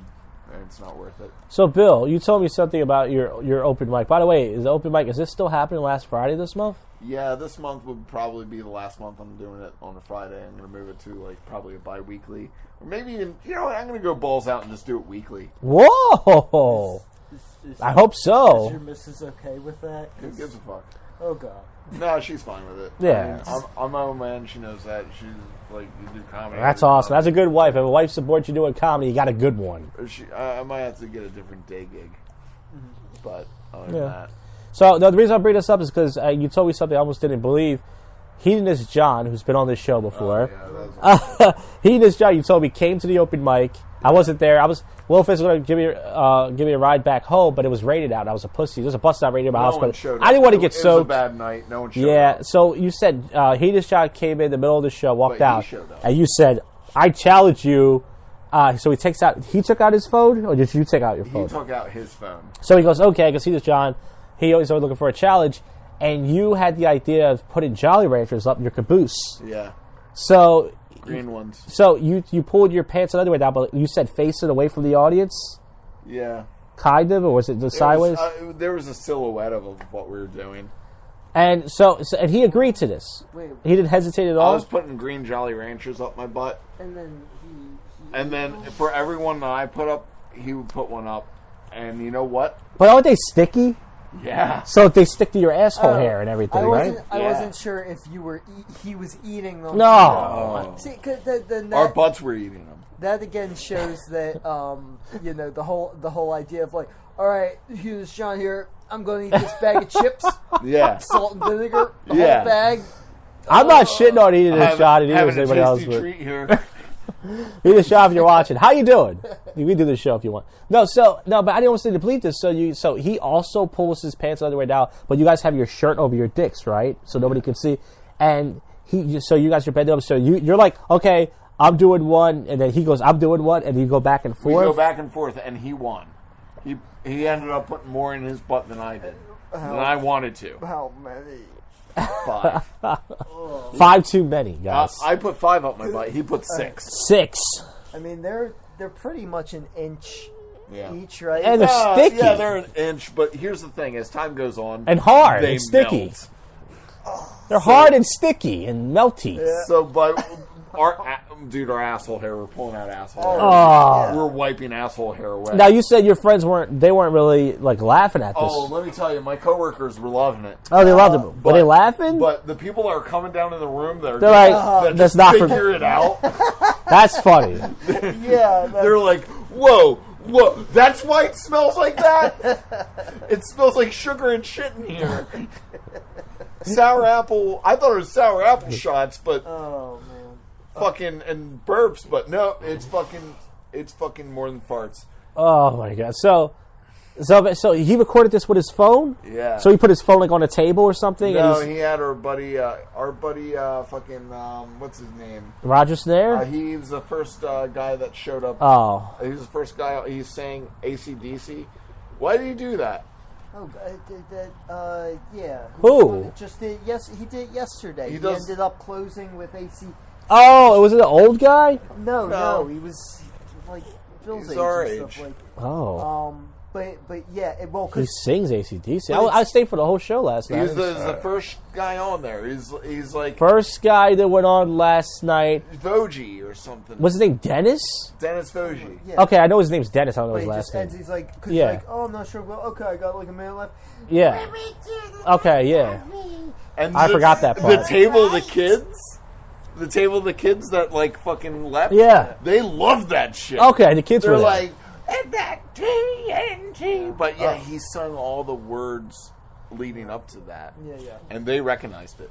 and it's not worth it. So, Bill, you told me something about your open mic. By the way, is this still happening last Friday this month? Yeah, this month would probably be the last month I'm doing it on a Friday. I'm going to move it to like probably a bi-weekly, or maybe even I'm going to go balls out and just do it weekly. Whoa! I hope so. Is your missus okay with that? Who gives a fuck? Oh God. No, she's fine with it. Yeah. I mean, I'm my own man. She knows that. She's like, you do comedy. That's awesome. That's a good wife. If a wife supports you doing comedy, you got a good one. I might have to get a different day gig. But other than that. So the reason I bring this up is because you told me something I almost didn't believe. Hedonist John, who's been on this show before. Hedonist John, you told me, came to the open mic. I wasn't there. Will Fitz was going to give me a ride back home, but it was rated out. I was a pussy. There's a bus stop rated in my house, but I didn't want to get soaked. It was a bad night. No one showed up. Yeah, so you said Hedonist John came in the middle of the show, walked out, and you said, I challenge you. So he took out his phone, or did you take out your phone? He took out his phone. So he goes, okay, because Hedonist John, he always started looking for a challenge, and you had the idea of putting Jolly Ranchers up in your caboose. Yeah. So Green ones. So you pulled your pants and underwear down, but you said face it away from the audience? Yeah. Kind of, or was it the sideways? There was a silhouette of what we were doing. And so and he agreed to this. Wait. He didn't hesitate at I all? was putting green Jolly Ranchers up my butt. And then And then for everyone that I put up, he would put one up. And you know what? But aren't they sticky? Yeah. So they stick to your asshole hair and everything, right? I Yeah. wasn't sure if you were he was eating them. No. See, 'cause then Our that, butts were eating them. that again shows that you know the whole idea of like, all right, here's Sean here. I'm going to eat this bag of chips, Yeah. salt and vinegar, the Yeah. whole bag. I'm not shitting on eating this shot at you as Having a anybody else tasty would. treat here. Eat the shot if you're watching. How you doing? You can do the show if you want. No, but I didn't want to deplete this. So he also pulls his pants all the way down, but you guys have your shirt over your dicks, right? So nobody can see. And so you guys are bent over. So you're like, okay, I'm doing one, and then he goes, I'm doing one, and you go back and We forth. go back and forth, and he won. He ended up putting more in his butt than I did. Than I wanted to. How many? 5. 5 too many, guys. I put 5 up my butt. He put 6. 6. I mean, they're pretty much an inch Yeah. each, right? And they're sticky. Yeah, they're an inch. But here's the thing: as time goes on, And hard they and sticky. melt. They're hard and sticky and melty. So, but our asshole hair. We're pulling out asshole hair. Oh. We're wiping asshole hair away. Now you said your friends weren't really like laughing at this. Oh, let me tell you, my coworkers were loving it. Oh, they loved it. Were they laughing? But the people that are coming down in the room, They're like, that that's just not for figure it out. That's funny. Yeah, They're like, whoa, that's why it smells like that? It smells like sugar and shit in here. Sour apple, I thought it was sour apple shots, but oh man, fucking, and burps, but no, it's fucking more than farts. Oh my god. So he recorded this with his phone? Yeah. So he put his phone like on a table or something? No, and he had our buddy, fucking, what's his name? Roger Snare? He was the first guy that showed up. Oh. He was the first guy, he's saying AC/DC. Why did he do that? oh, yeah. Who? Just did he did it yesterday. He does- ended up closing with AC. Oh, was it an old guy? No, he was like Bill's He's age our and age. stuff like. Oh. But yeah, well, He because sings AC/DC. But I stayed for the whole show last night. He's the first guy on there. He's like First guy that went on last night. Vogie or something. What's his name? Dennis? Dennis Vogie. yeah. Okay, I know his name's Dennis. I don't know But his he last just name. ends. He's like, cause Yeah. he's like, oh, I'm not sure. Well, okay, I got like a minute left. Yeah. Okay, yeah. And I forgot that The part. table of the kids. The table of the kids that like fucking left. Yeah. They love that shit. Okay, the kids They're were there. like, and that TNT. But yeah, he sung all the words leading up to that. Yeah. And they recognized it.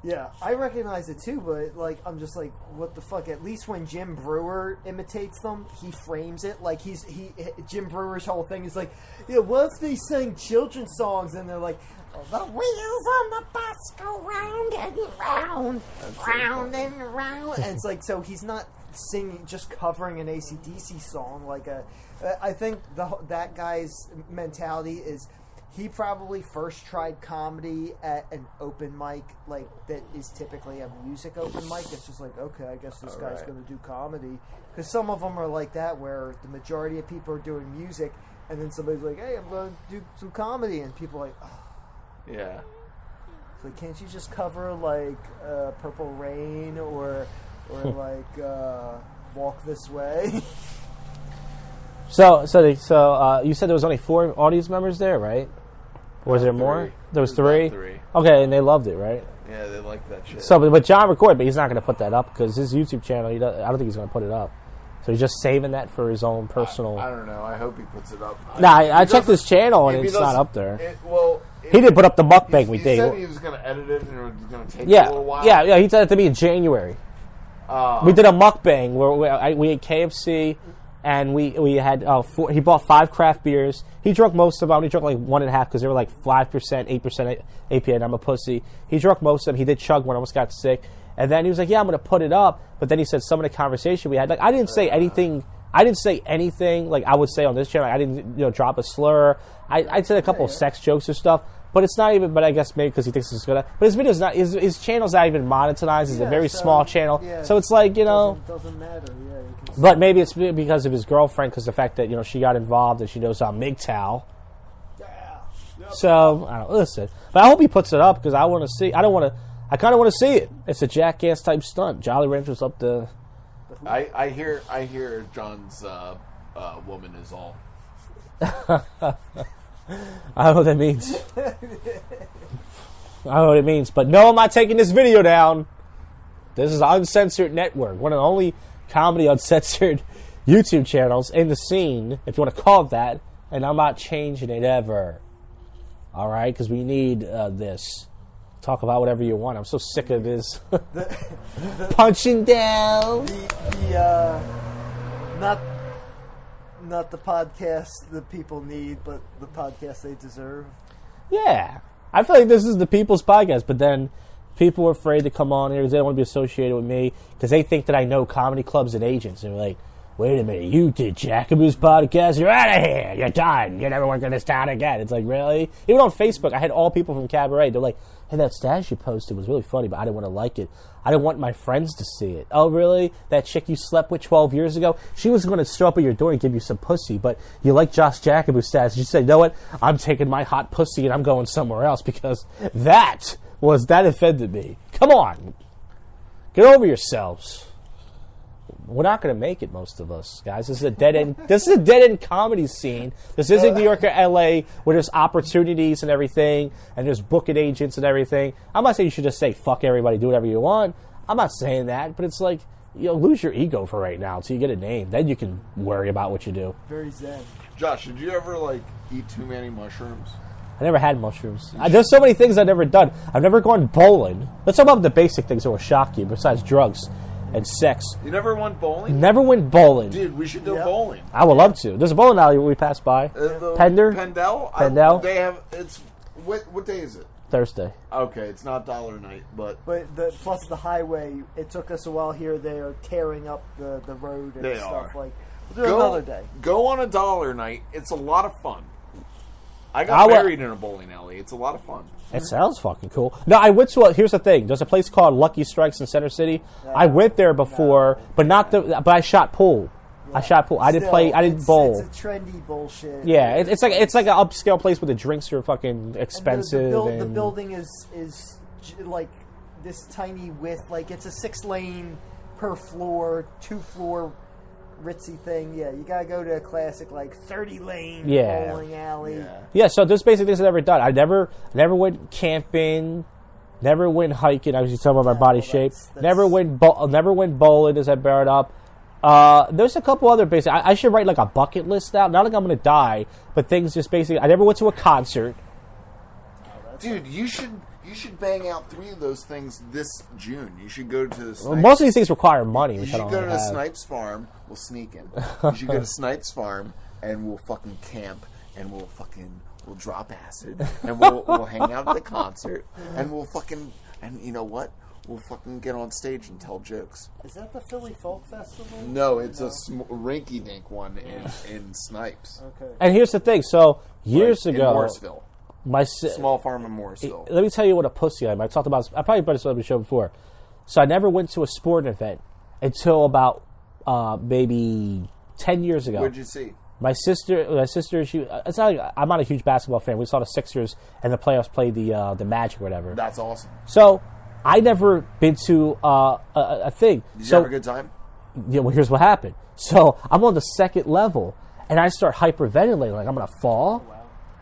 Yeah, I recognize it too, but like I'm just like, what the fuck? At least when Jim Brewer imitates them, he frames it like Jim Brewer's whole thing is like, yeah, what if they sang children's songs and they're like, the wheels on the bus go round and round, round and round, and it's like, so he's not singing, just covering an AC/DC song like a. I think that guy's mentality is. He probably first tried comedy at an open mic, like that is typically a music open mic. It's just like, okay, I guess this guy's going to do comedy. Because some of them are like that, where the majority of people are doing music, and then somebody's like, hey, I'm going to do some comedy, and people are like, oh. Yeah. It's like, can't you just cover like Purple Rain or like Walk This Way? So you said there was only 4 audience members there, right? Or was there more? There was 3? 3. Okay, and they loved it, right? Yeah, they like that shit. So, but John recorded, but he's not going to put that up because his YouTube channel, I don't think he's going to put it up. So he's just saving that for his own personal. I don't know. I hope he puts it up. Nah, I checked his channel and If he it's not doesn't- up there. He didn't put up the mukbang we he did. said he was going to edit it and it was going to take a Yeah, little while. yeah. He said it to me in January. We did a mukbang where we ate KFC. And we had 4. He bought 5 craft beers. He drank most of them. He drank like 1.5 because they were like 5%, 8% APA. And I'm a pussy. He drank most of them. He did chug one. Almost got sick. And then he was like, "Yeah, I'm going to put it up." But then he said some of the conversation we had. Like I didn't say anything. I didn't say anything like I would say on this channel. I didn't drop a slur. I said a couple of sex jokes or stuff. But it's not even. But I guess maybe because he thinks it's good. But his video's not. His channel's not even monetized. It's a very small channel. Yeah, so it's like doesn't matter. Yeah. But maybe it's because of his girlfriend, because the fact that she got involved and she knows how MGTOW. Yeah. So I don't listen. But I hope he puts it up because I want to see. I kind of want to see it. It's a jackass type stunt. Jolly Rancher's up to. I hear John's woman is all. I don't know what that means. I don't know what it means. But no, I'm not taking this video down. This is Uncensored Network, one of the only comedy uncensored YouTube channels in the scene, if you want to call it that. And I'm not changing it ever. All right, because we need this. Talk about whatever you want. I'm so sick of this. Punching down. Not the podcast that people need, but the podcast they deserve. Yeah. I feel like this is the people's podcast, but then people are afraid to come on here because they don't want to be associated with me because they think that I know comedy clubs and agents. And they're like, wait a minute, you did Jacoboo's podcast? You're out of here. You're done. You never work in this town again. It's like, really? Even on Facebook, I had all people from Cabaret. They're like, hey, that stash you posted was really funny, but I didn't want to like it. I didn't want my friends to see it. Oh, really? That chick you slept with 12 years ago? She was going to show up at your door and give you some pussy, but you like Josh Jacoboo's stash. You said, you know what? I'm taking my hot pussy and I'm going somewhere else because that offended me. Come on. Get over yourselves. We're not going to make it, most of us, guys. This is a dead-end comedy scene. This isn't New York or L.A. where there's opportunities and everything, and there's booking agents and everything. I'm not saying you should just say, fuck everybody, do whatever you want. I'm not saying that, but it's like, lose your ego for right now until you get a name. Then you can worry about what you do. Very zen. Josh, did you ever, eat too many mushrooms? I never had mushrooms. There's so many things I've never done. I've never gone bowling. Let's talk about the basic things that will shock you besides drugs and sex. You never went bowling? Never went bowling. Dude, we should go bowling. I would love to. There's a bowling alley we passed by. Pender? Pendel? They have, what day is it? Thursday. Okay, it's not dollar night, but plus the highway, it took us a while here. They are tearing up the road and stuff. We'll do another day. Go on a dollar night. It's a lot of fun. I got married in a bowling alley. It's a lot of fun. It sounds fucking cool. No, I went to here's the thing. There's a place called Lucky Strikes in Center City. I went there before, but I shot pool. I shot pool. I didn't bowl. It's a trendy bullshit. Yeah, it's like an upscale place where the drinks are fucking expensive. The building is like this tiny width. Like it's a 6-lane per floor, 2-floor ritzy thing. Yeah, you gotta go to a classic 30-lane bowling alley. Yeah, so there's basically things I've never done. I never went camping, never went hiking. I was just talking about my body shape. Never went bowling, as I brought up. There's a couple other basic. I should write a bucket list out. Not like I'm gonna die, but things just basically. I never went to a concert. Dude, you should bang out 3 of those things this June. You should go to the Snipes. Well, most of these things require money. You should go to the Snipes Farm. We'll sneak in. You should go to Snipes Farm and we'll fucking camp and we'll drop acid and we'll hang out at the concert and and you know what? We'll fucking get on stage and tell jokes. Is that the Philly Folk Festival? No, it's a rinky-dink one in Snipes. Okay. And here's the thing. So years ago, in Morrisville. Small farm in Morrisville. Let me tell you what a pussy I am. I talked about. I probably brought this up on the show before. So I never went to a sporting event until about maybe 10 years ago. What did you see? My sister. It's not like I'm not a huge basketball fan. We saw the Sixers and the playoffs play the Magic or whatever. That's awesome. So I never been to a thing. Did you have a good time? Yeah. Well, here's what happened. So I'm on the second level and I start hyperventilating, like I'm gonna fall.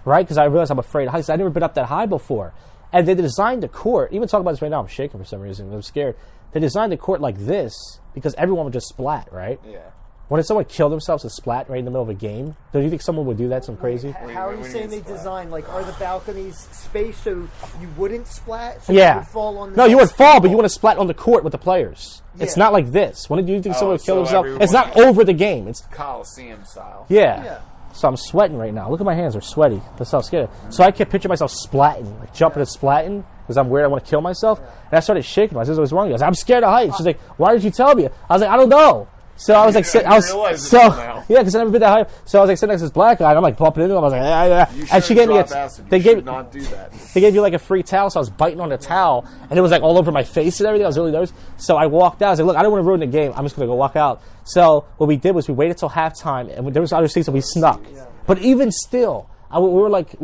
Right? Because I realized I'm afraid of heights. I've never been up that high before. And they designed the court, even talking about this right now, I'm shaking for some reason. I'm scared. They designed the court like this because everyone would just splat, right? Yeah. When someone killed themselves and splat right in the middle of a game, don't you think someone would do that? Some crazy? How are you saying they designed? Are the balconies spaced so you wouldn't splat? So yeah. You would fall on the no, you would fall, but you want to splat on the court with the players. Yeah. It's not like this. When do you think someone would kill themselves? It's not over the game. It's Coliseum style. Yeah. So I'm sweating right now. Look at my hands; they're sweaty. That's how scared. So I kept picturing myself splatting, jumping and splatting, because I'm weird. I want to kill myself. And I started shaking. My sister was wrong. I was like, I'm scared of heights. She's like, why did you tell me? I was like, I don't know. So I was like, I realize it so now. yeah, because I never been that high. So I was like sitting next to this black guy, and I'm like bumping into him. I was like, You and she shouldn't gave me drop acid. they You gave should not do that. they gave you like a free towel, so I was biting on the towel, and it was like all over my face and everything. I was really nervous. So I walked out. I was like, look, I don't want to ruin the game. I'm just gonna go walk out. So what we did was we waited till halftime, and there was other seats that we snuck. But even still, we were like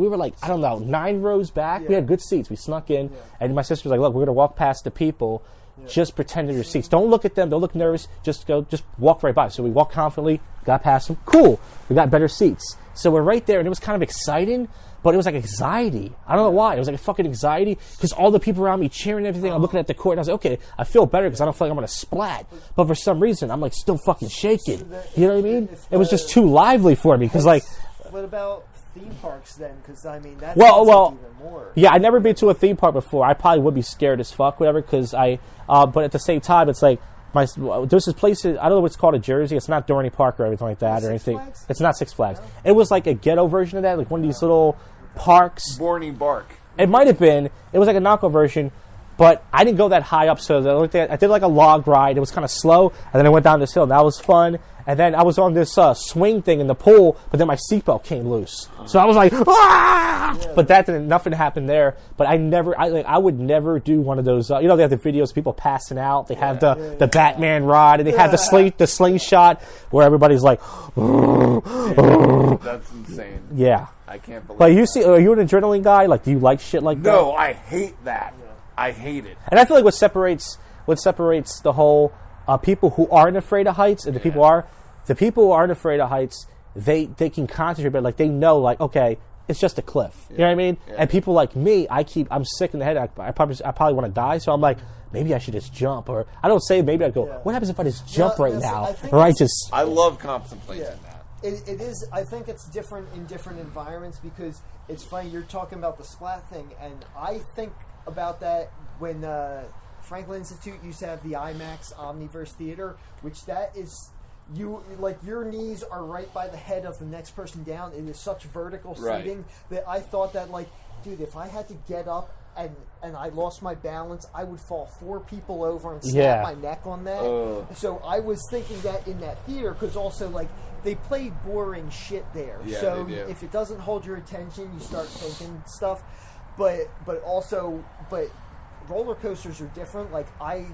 I don't know, 9 rows back. We had good seats. We snuck in, and my sister was like, look, we're gonna walk past the people. Just pretend they're your seats. Don't look at them. Don't look nervous. Just walk right by. So we walked confidently, got past them. Cool. We got better seats. So we're right there, and it was kind of exciting, but it was like anxiety. I don't know why. It was like a fucking anxiety because all the people around me cheering and everything. I'm looking at the court, and I was like, okay, I feel better because I don't feel like I'm going to splat. But for some reason, I'm like still fucking shaking. You know what I mean? It was just too lively for me because like... What about theme parks then? Because I mean, that's well, even more. Yeah, I'd never been to a theme park before. I probably would be scared as fuck, whatever. Because but at the same time, it's like there's this place. I don't know what it's called in Jersey. It's not Dorney Park or anything like that or anything. Flags? It's not Six Flags. It was like a ghetto version of that, like one of these little parks. Borny bark. It might have been. It was like a knockoff version. But I didn't go that high up, so the only thing I did like a log ride. It was kind of slow, and then I went down this hill, and that was fun. And then I was on this swing thing in the pool, but then my seatbelt came loose, so I was like, ah! Yeah. But that didn't. Nothing happened there. But I would never do one of those. They have the videos of people passing out. They have the Batman ride, and they have the slingshot where everybody's like, That's insane. yeah. I can't believe. But are you an adrenaline guy? Like, do you like shit like that? No, I hate that. I hate it. And I feel like what separates the whole people who aren't afraid of heights and the people who aren't afraid of heights, they can concentrate, but like they know, like, okay, it's just a cliff. You know what I mean? Yeah. And people like me, I'm sick in the head. I probably want to die, so I'm like, maybe I should just jump. Or I don't say maybe. I go, what happens if I just jump right now? I love contemplating that. It is. I think it's different in different environments because it's funny. You're talking about the splat thing, and I think about that when Franklin Institute used to have the IMAX Omniverse Theater, which that is your knees are right by the head of the next person down. It is such vertical seating that I thought that dude, if I had to get up and I lost my balance, I would fall 4 people over and snap my neck on that. So I was thinking that in that theater because also they played boring shit there. Yeah, so they do. If it doesn't hold your attention, you start thinking stuff. But roller coasters are different. Like I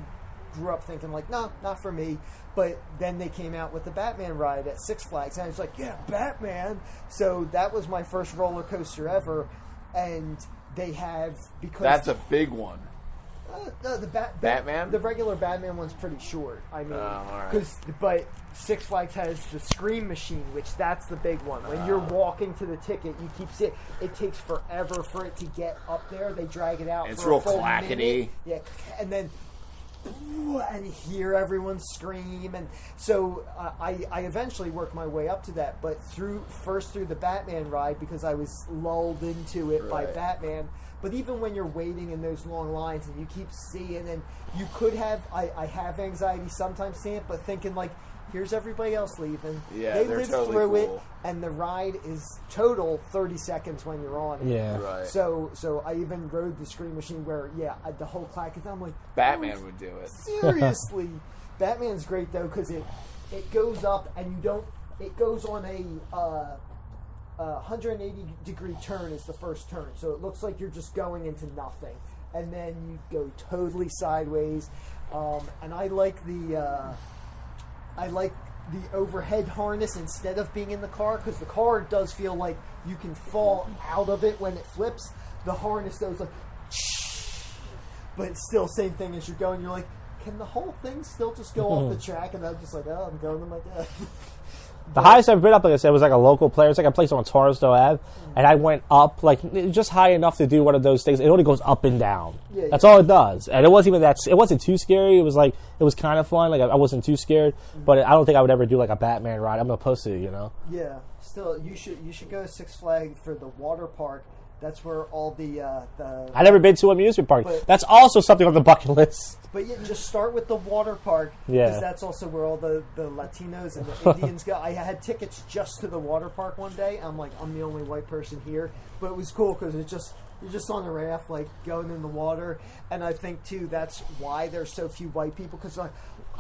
grew up thinking no, not for me. But then they came out with the Batman ride at Six Flags, and I was like, yeah, Batman. So that was my first roller coaster ever, and they have because that's a big one. No, Batman. The regular Batman one's pretty short. I mean, all right. But Six Flags has the Scream Machine, which that's the big one. When you're walking to the ticket, you keep sitting. It takes forever for it to get up there. They drag it out. It's for real a full clackety. minute. Yeah, and then and hear everyone scream, and so I eventually worked my way up to that. But first through the Batman ride because I was lulled into it by Batman. But even when you're waiting in those long lines and you keep seeing, and you could have, I have anxiety sometimes seeing it, but thinking here's everybody else leaving. Yeah, they they're lived totally through it, cool. and the ride is total 30 seconds when you're on it. Yeah. Right. So I even rode the Scream Machine where the whole clack, and I'm like, Batman would do it. Seriously, Batman's great though because it goes up and it goes on a 180-degree turn is the first turn, so it looks like you're just going into nothing, and then you go totally sideways. And I like the overhead harness instead of being in the car because the car does feel like you can fall out of it when it flips. The harness goes but still same thing as you're going. You're like, can the whole thing still just go off the track? And I'm just like, oh, I'm going to my death. The highest I've ever been up, like I said, was like a local player. It's like a place on Torresdale Ave, and I went up just high enough to do one of those things. It only goes up and down. Yeah, That's all it does, and it wasn't even that. It wasn't too scary. It was it was kind of fun. I wasn't too scared, but I don't think I would ever do a Batman ride. I'm gonna post it, Yeah. Still, you should go to Six Flags for the water park. That's where all the I never been to an amusement park. That's also something on the bucket list. But just start with the water park because that's also where all the Latinos and the Indians go. I had tickets just to the water park one day. I'm like, I'm the only white person here, but it was cool because you're just on the raft, going in the water. And I think too that's why there's so few white people because I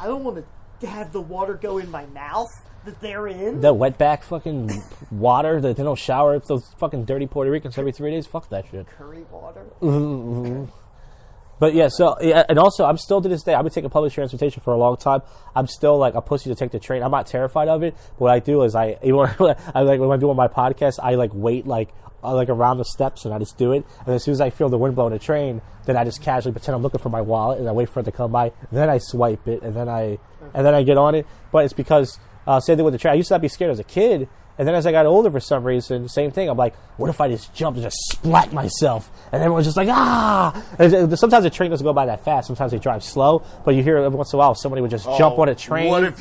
don't want to have the water go in my mouth that they're in. The wetback fucking water that they don't shower with those fucking dirty Puerto Ricans every 3 days. Fuck that shit. Curry water. But yeah, so yeah, and also I'm still to this day. I've been taking public transportation for a long time. I'm still like a pussy to take the train. I'm not terrified of it. But what I do is I like when I'm doing my podcast, I like wait like around the steps and I just do it. And as soon as I feel the wind blowing the train, then I just casually pretend I'm looking for my wallet and I wait for it to come by. Then I swipe it and then I get on it. But it's because same thing with the train. I used to not be scared as a kid. And then as I got older, for some reason, same thing. I'm like, what if I just jump and just splat myself? And everyone's just like, ah! And sometimes the train doesn't go by that fast. Sometimes they drive slow. But you hear every once in a while somebody would just jump on a train. What if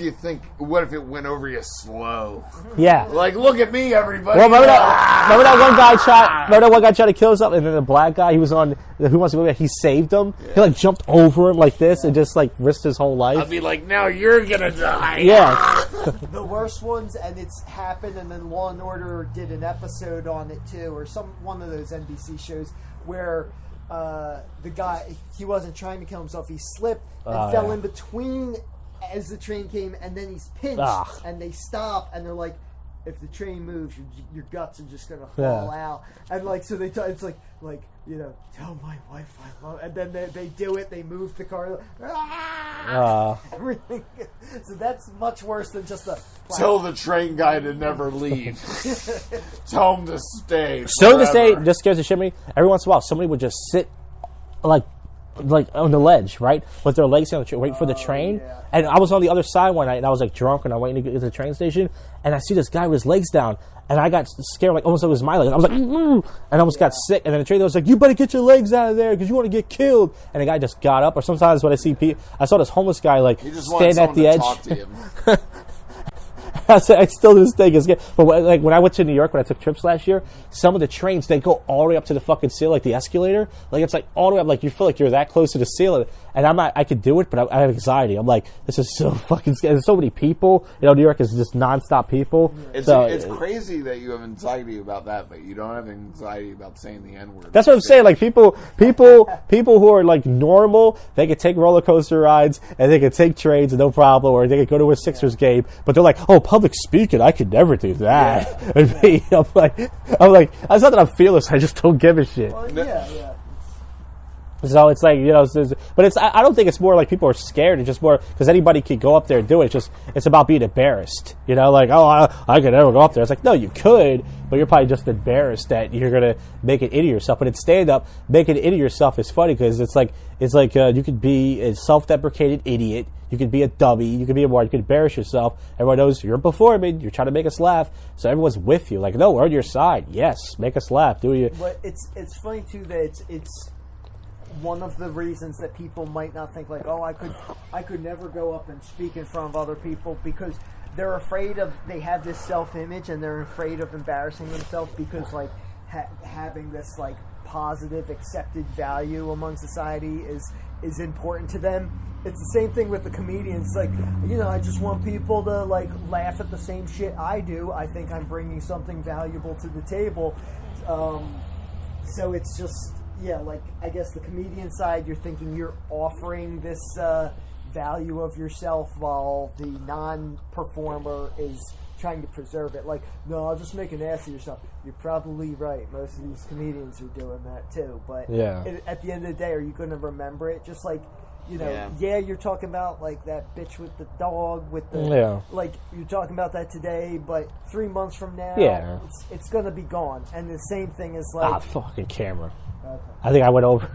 it went over you slow? Yeah. Like, look at me, everybody. Well, remember that one guy tried to kill himself, and then the black guy, he was on Who Wants to Go, he saved him. Yeah. He like jumped over him like this and just like risked his whole life. I'd be like, now you're gonna die. Yeah. The worst ones, and it's happened, and then Law and Order did an episode on it too, or one of those NBC shows where the guy, he wasn't trying to kill himself, he slipped and fell in between as the train came, and then he's pinched, and they stop, and they're like, if the train moves, your guts are just gonna fall out, and like so they it's like you know, tell my wife I love, and then they do it, they move the car, everything. So that's much worse than just a. Tell the train guy to never leave. Tell him to stay. So to say, just scares the shit out of me. Every once in a while, somebody would just sit like on the ledge, right, with their legs on the train, waiting for the train. Yeah. And I was on the other side one night, and I was like drunk, and I'm waiting to get to the train station, and I see this guy with his legs down, and I got scared, like almost like it was my legs. I was like, and I almost got sick. And then the trainer was like, "You better get your legs out of there because you want to get killed." And the guy just got up. Or sometimes when I see people, I saw this homeless guy like stand at the edge. Talk to him. I still do this thing. But when I went to New York, when I took trips last year, some of the trains, they go all the way up to the fucking ceiling, like the escalator. Like, it's like all the way up, like you feel like you're that close to the ceiling. And I could do it, but I have anxiety. I'm like, this is so fucking scary. There's so many people. You know, New York is just nonstop people. It's crazy that you have anxiety about that, but you don't have anxiety about saying the N-word. That's what I'm saying. Like, people who are like normal, they could take roller coaster rides and they could take trains, no problem, or they could go to a Sixers game. But they're like, oh, public speaking, I could never do that. Yeah. I'm like, it's not that I'm fearless. I just don't give a shit. Well, yeah. So it's like, you know, but I don't think it's more like people are scared. It's just more because anybody could go up there and do it. It's about being embarrassed. You know, like, oh, I could never go up there. It's like, no, you could, but you're probably just embarrassed that you're gonna make an idiot of yourself. But in stand up, making an idiot of yourself is funny because it's like you could be a self-deprecated idiot. You could be a dummy. You could be you could embarrass yourself. Everyone knows you're performing. You're trying to make us laugh. So everyone's with you. Like, no, we're on your side. Yes, make us laugh. Do you? But it's funny too that it's one of the reasons that people might not think like, oh, I could never go up and speak in front of other people because they're afraid of, they have this self-image and they're afraid of embarrassing themselves because like having this like positive accepted value among society is important to them. It's the same thing with the comedians. Like, you know, I just want people to like laugh at the same shit I do. I think I'm bringing something valuable to the table. So it's just, yeah, like, I guess the comedian side, you're thinking you're offering this value of yourself while the non-performer is trying to preserve it. Like, no, I'll just make an ass of yourself. You're probably right. Most of these comedians are doing that too. But at the end of the day, are you going to remember it? Just like, you know, you're talking about like that bitch with the dog with the like you're talking about that today, but 3 months from now, it's going to be gone. And the same thing is like fucking camera. Okay. I think I went over.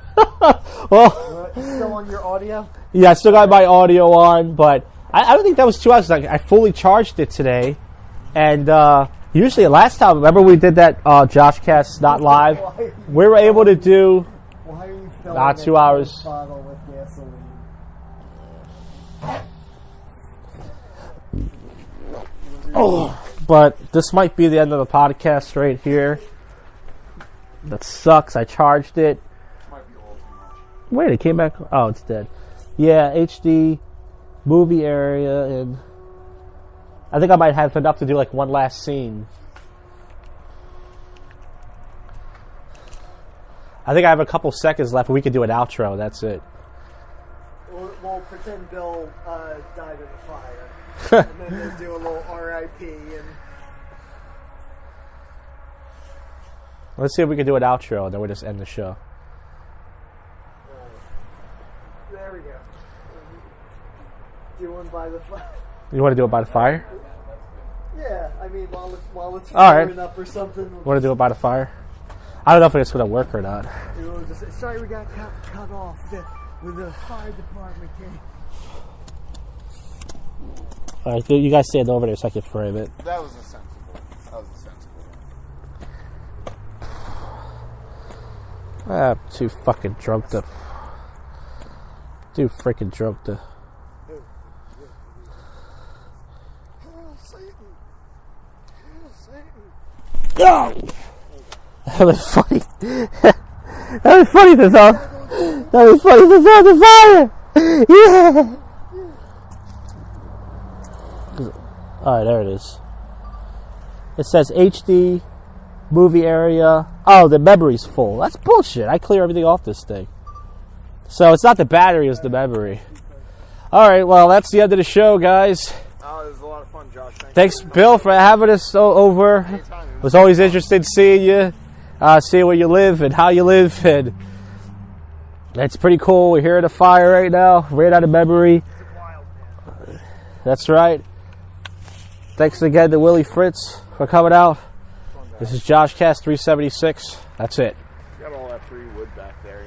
Well, still on your audio? Yeah, I still got my audio on, but I don't think that was 2 hours. Like, I fully charged it today, and usually last time, remember we did that JoshCast not live? We were able to do. Why are you filling 2 hours. Bottle with gasoline? Oh, but this might be the end of the podcast right here. That sucks. I charged it. Wait, it came back. Oh, it's dead. Yeah, HD movie area, and I think I might have enough to do like one last scene. I think I have a couple seconds left. We could do an outro. That's it. We'll pretend Bill died in the fire, and then we'll do a little R.I.P. and. Let's see if we can do an outro, and then we'll just end the show. There we go. Do one by the fire. You want to do it by the fire? Yeah, I mean, while it's All right. warming up or something. You want to do it by the fire? I don't know if it's going to work or not. We'll just say, sorry, we got cut off with the fire department came. All right, you guys stand over there so I can frame it. That was a sensible one. I'm too fucking drunk to... Too freaking drunk to... No! That was funny. That was funny to sound. That was funny to sound the fire! Yeah! Alright, there it is. It says HD, movie area. Oh, the memory's full. That's bullshit. I clear everything off this thing. So it's not the battery, it's the memory. Alright, well, that's the end of the show, guys. Oh, it was a lot of fun, Josh. Thanks, Bill, for having us over. It was always interesting seeing you, seeing where you live and how you live. And it's pretty cool. We're here at a fire right now. Ran out of memory. That's right. Thanks again to Willie Fritz for coming out. This is JoshCast 376. That's it. Got all that free wood back there,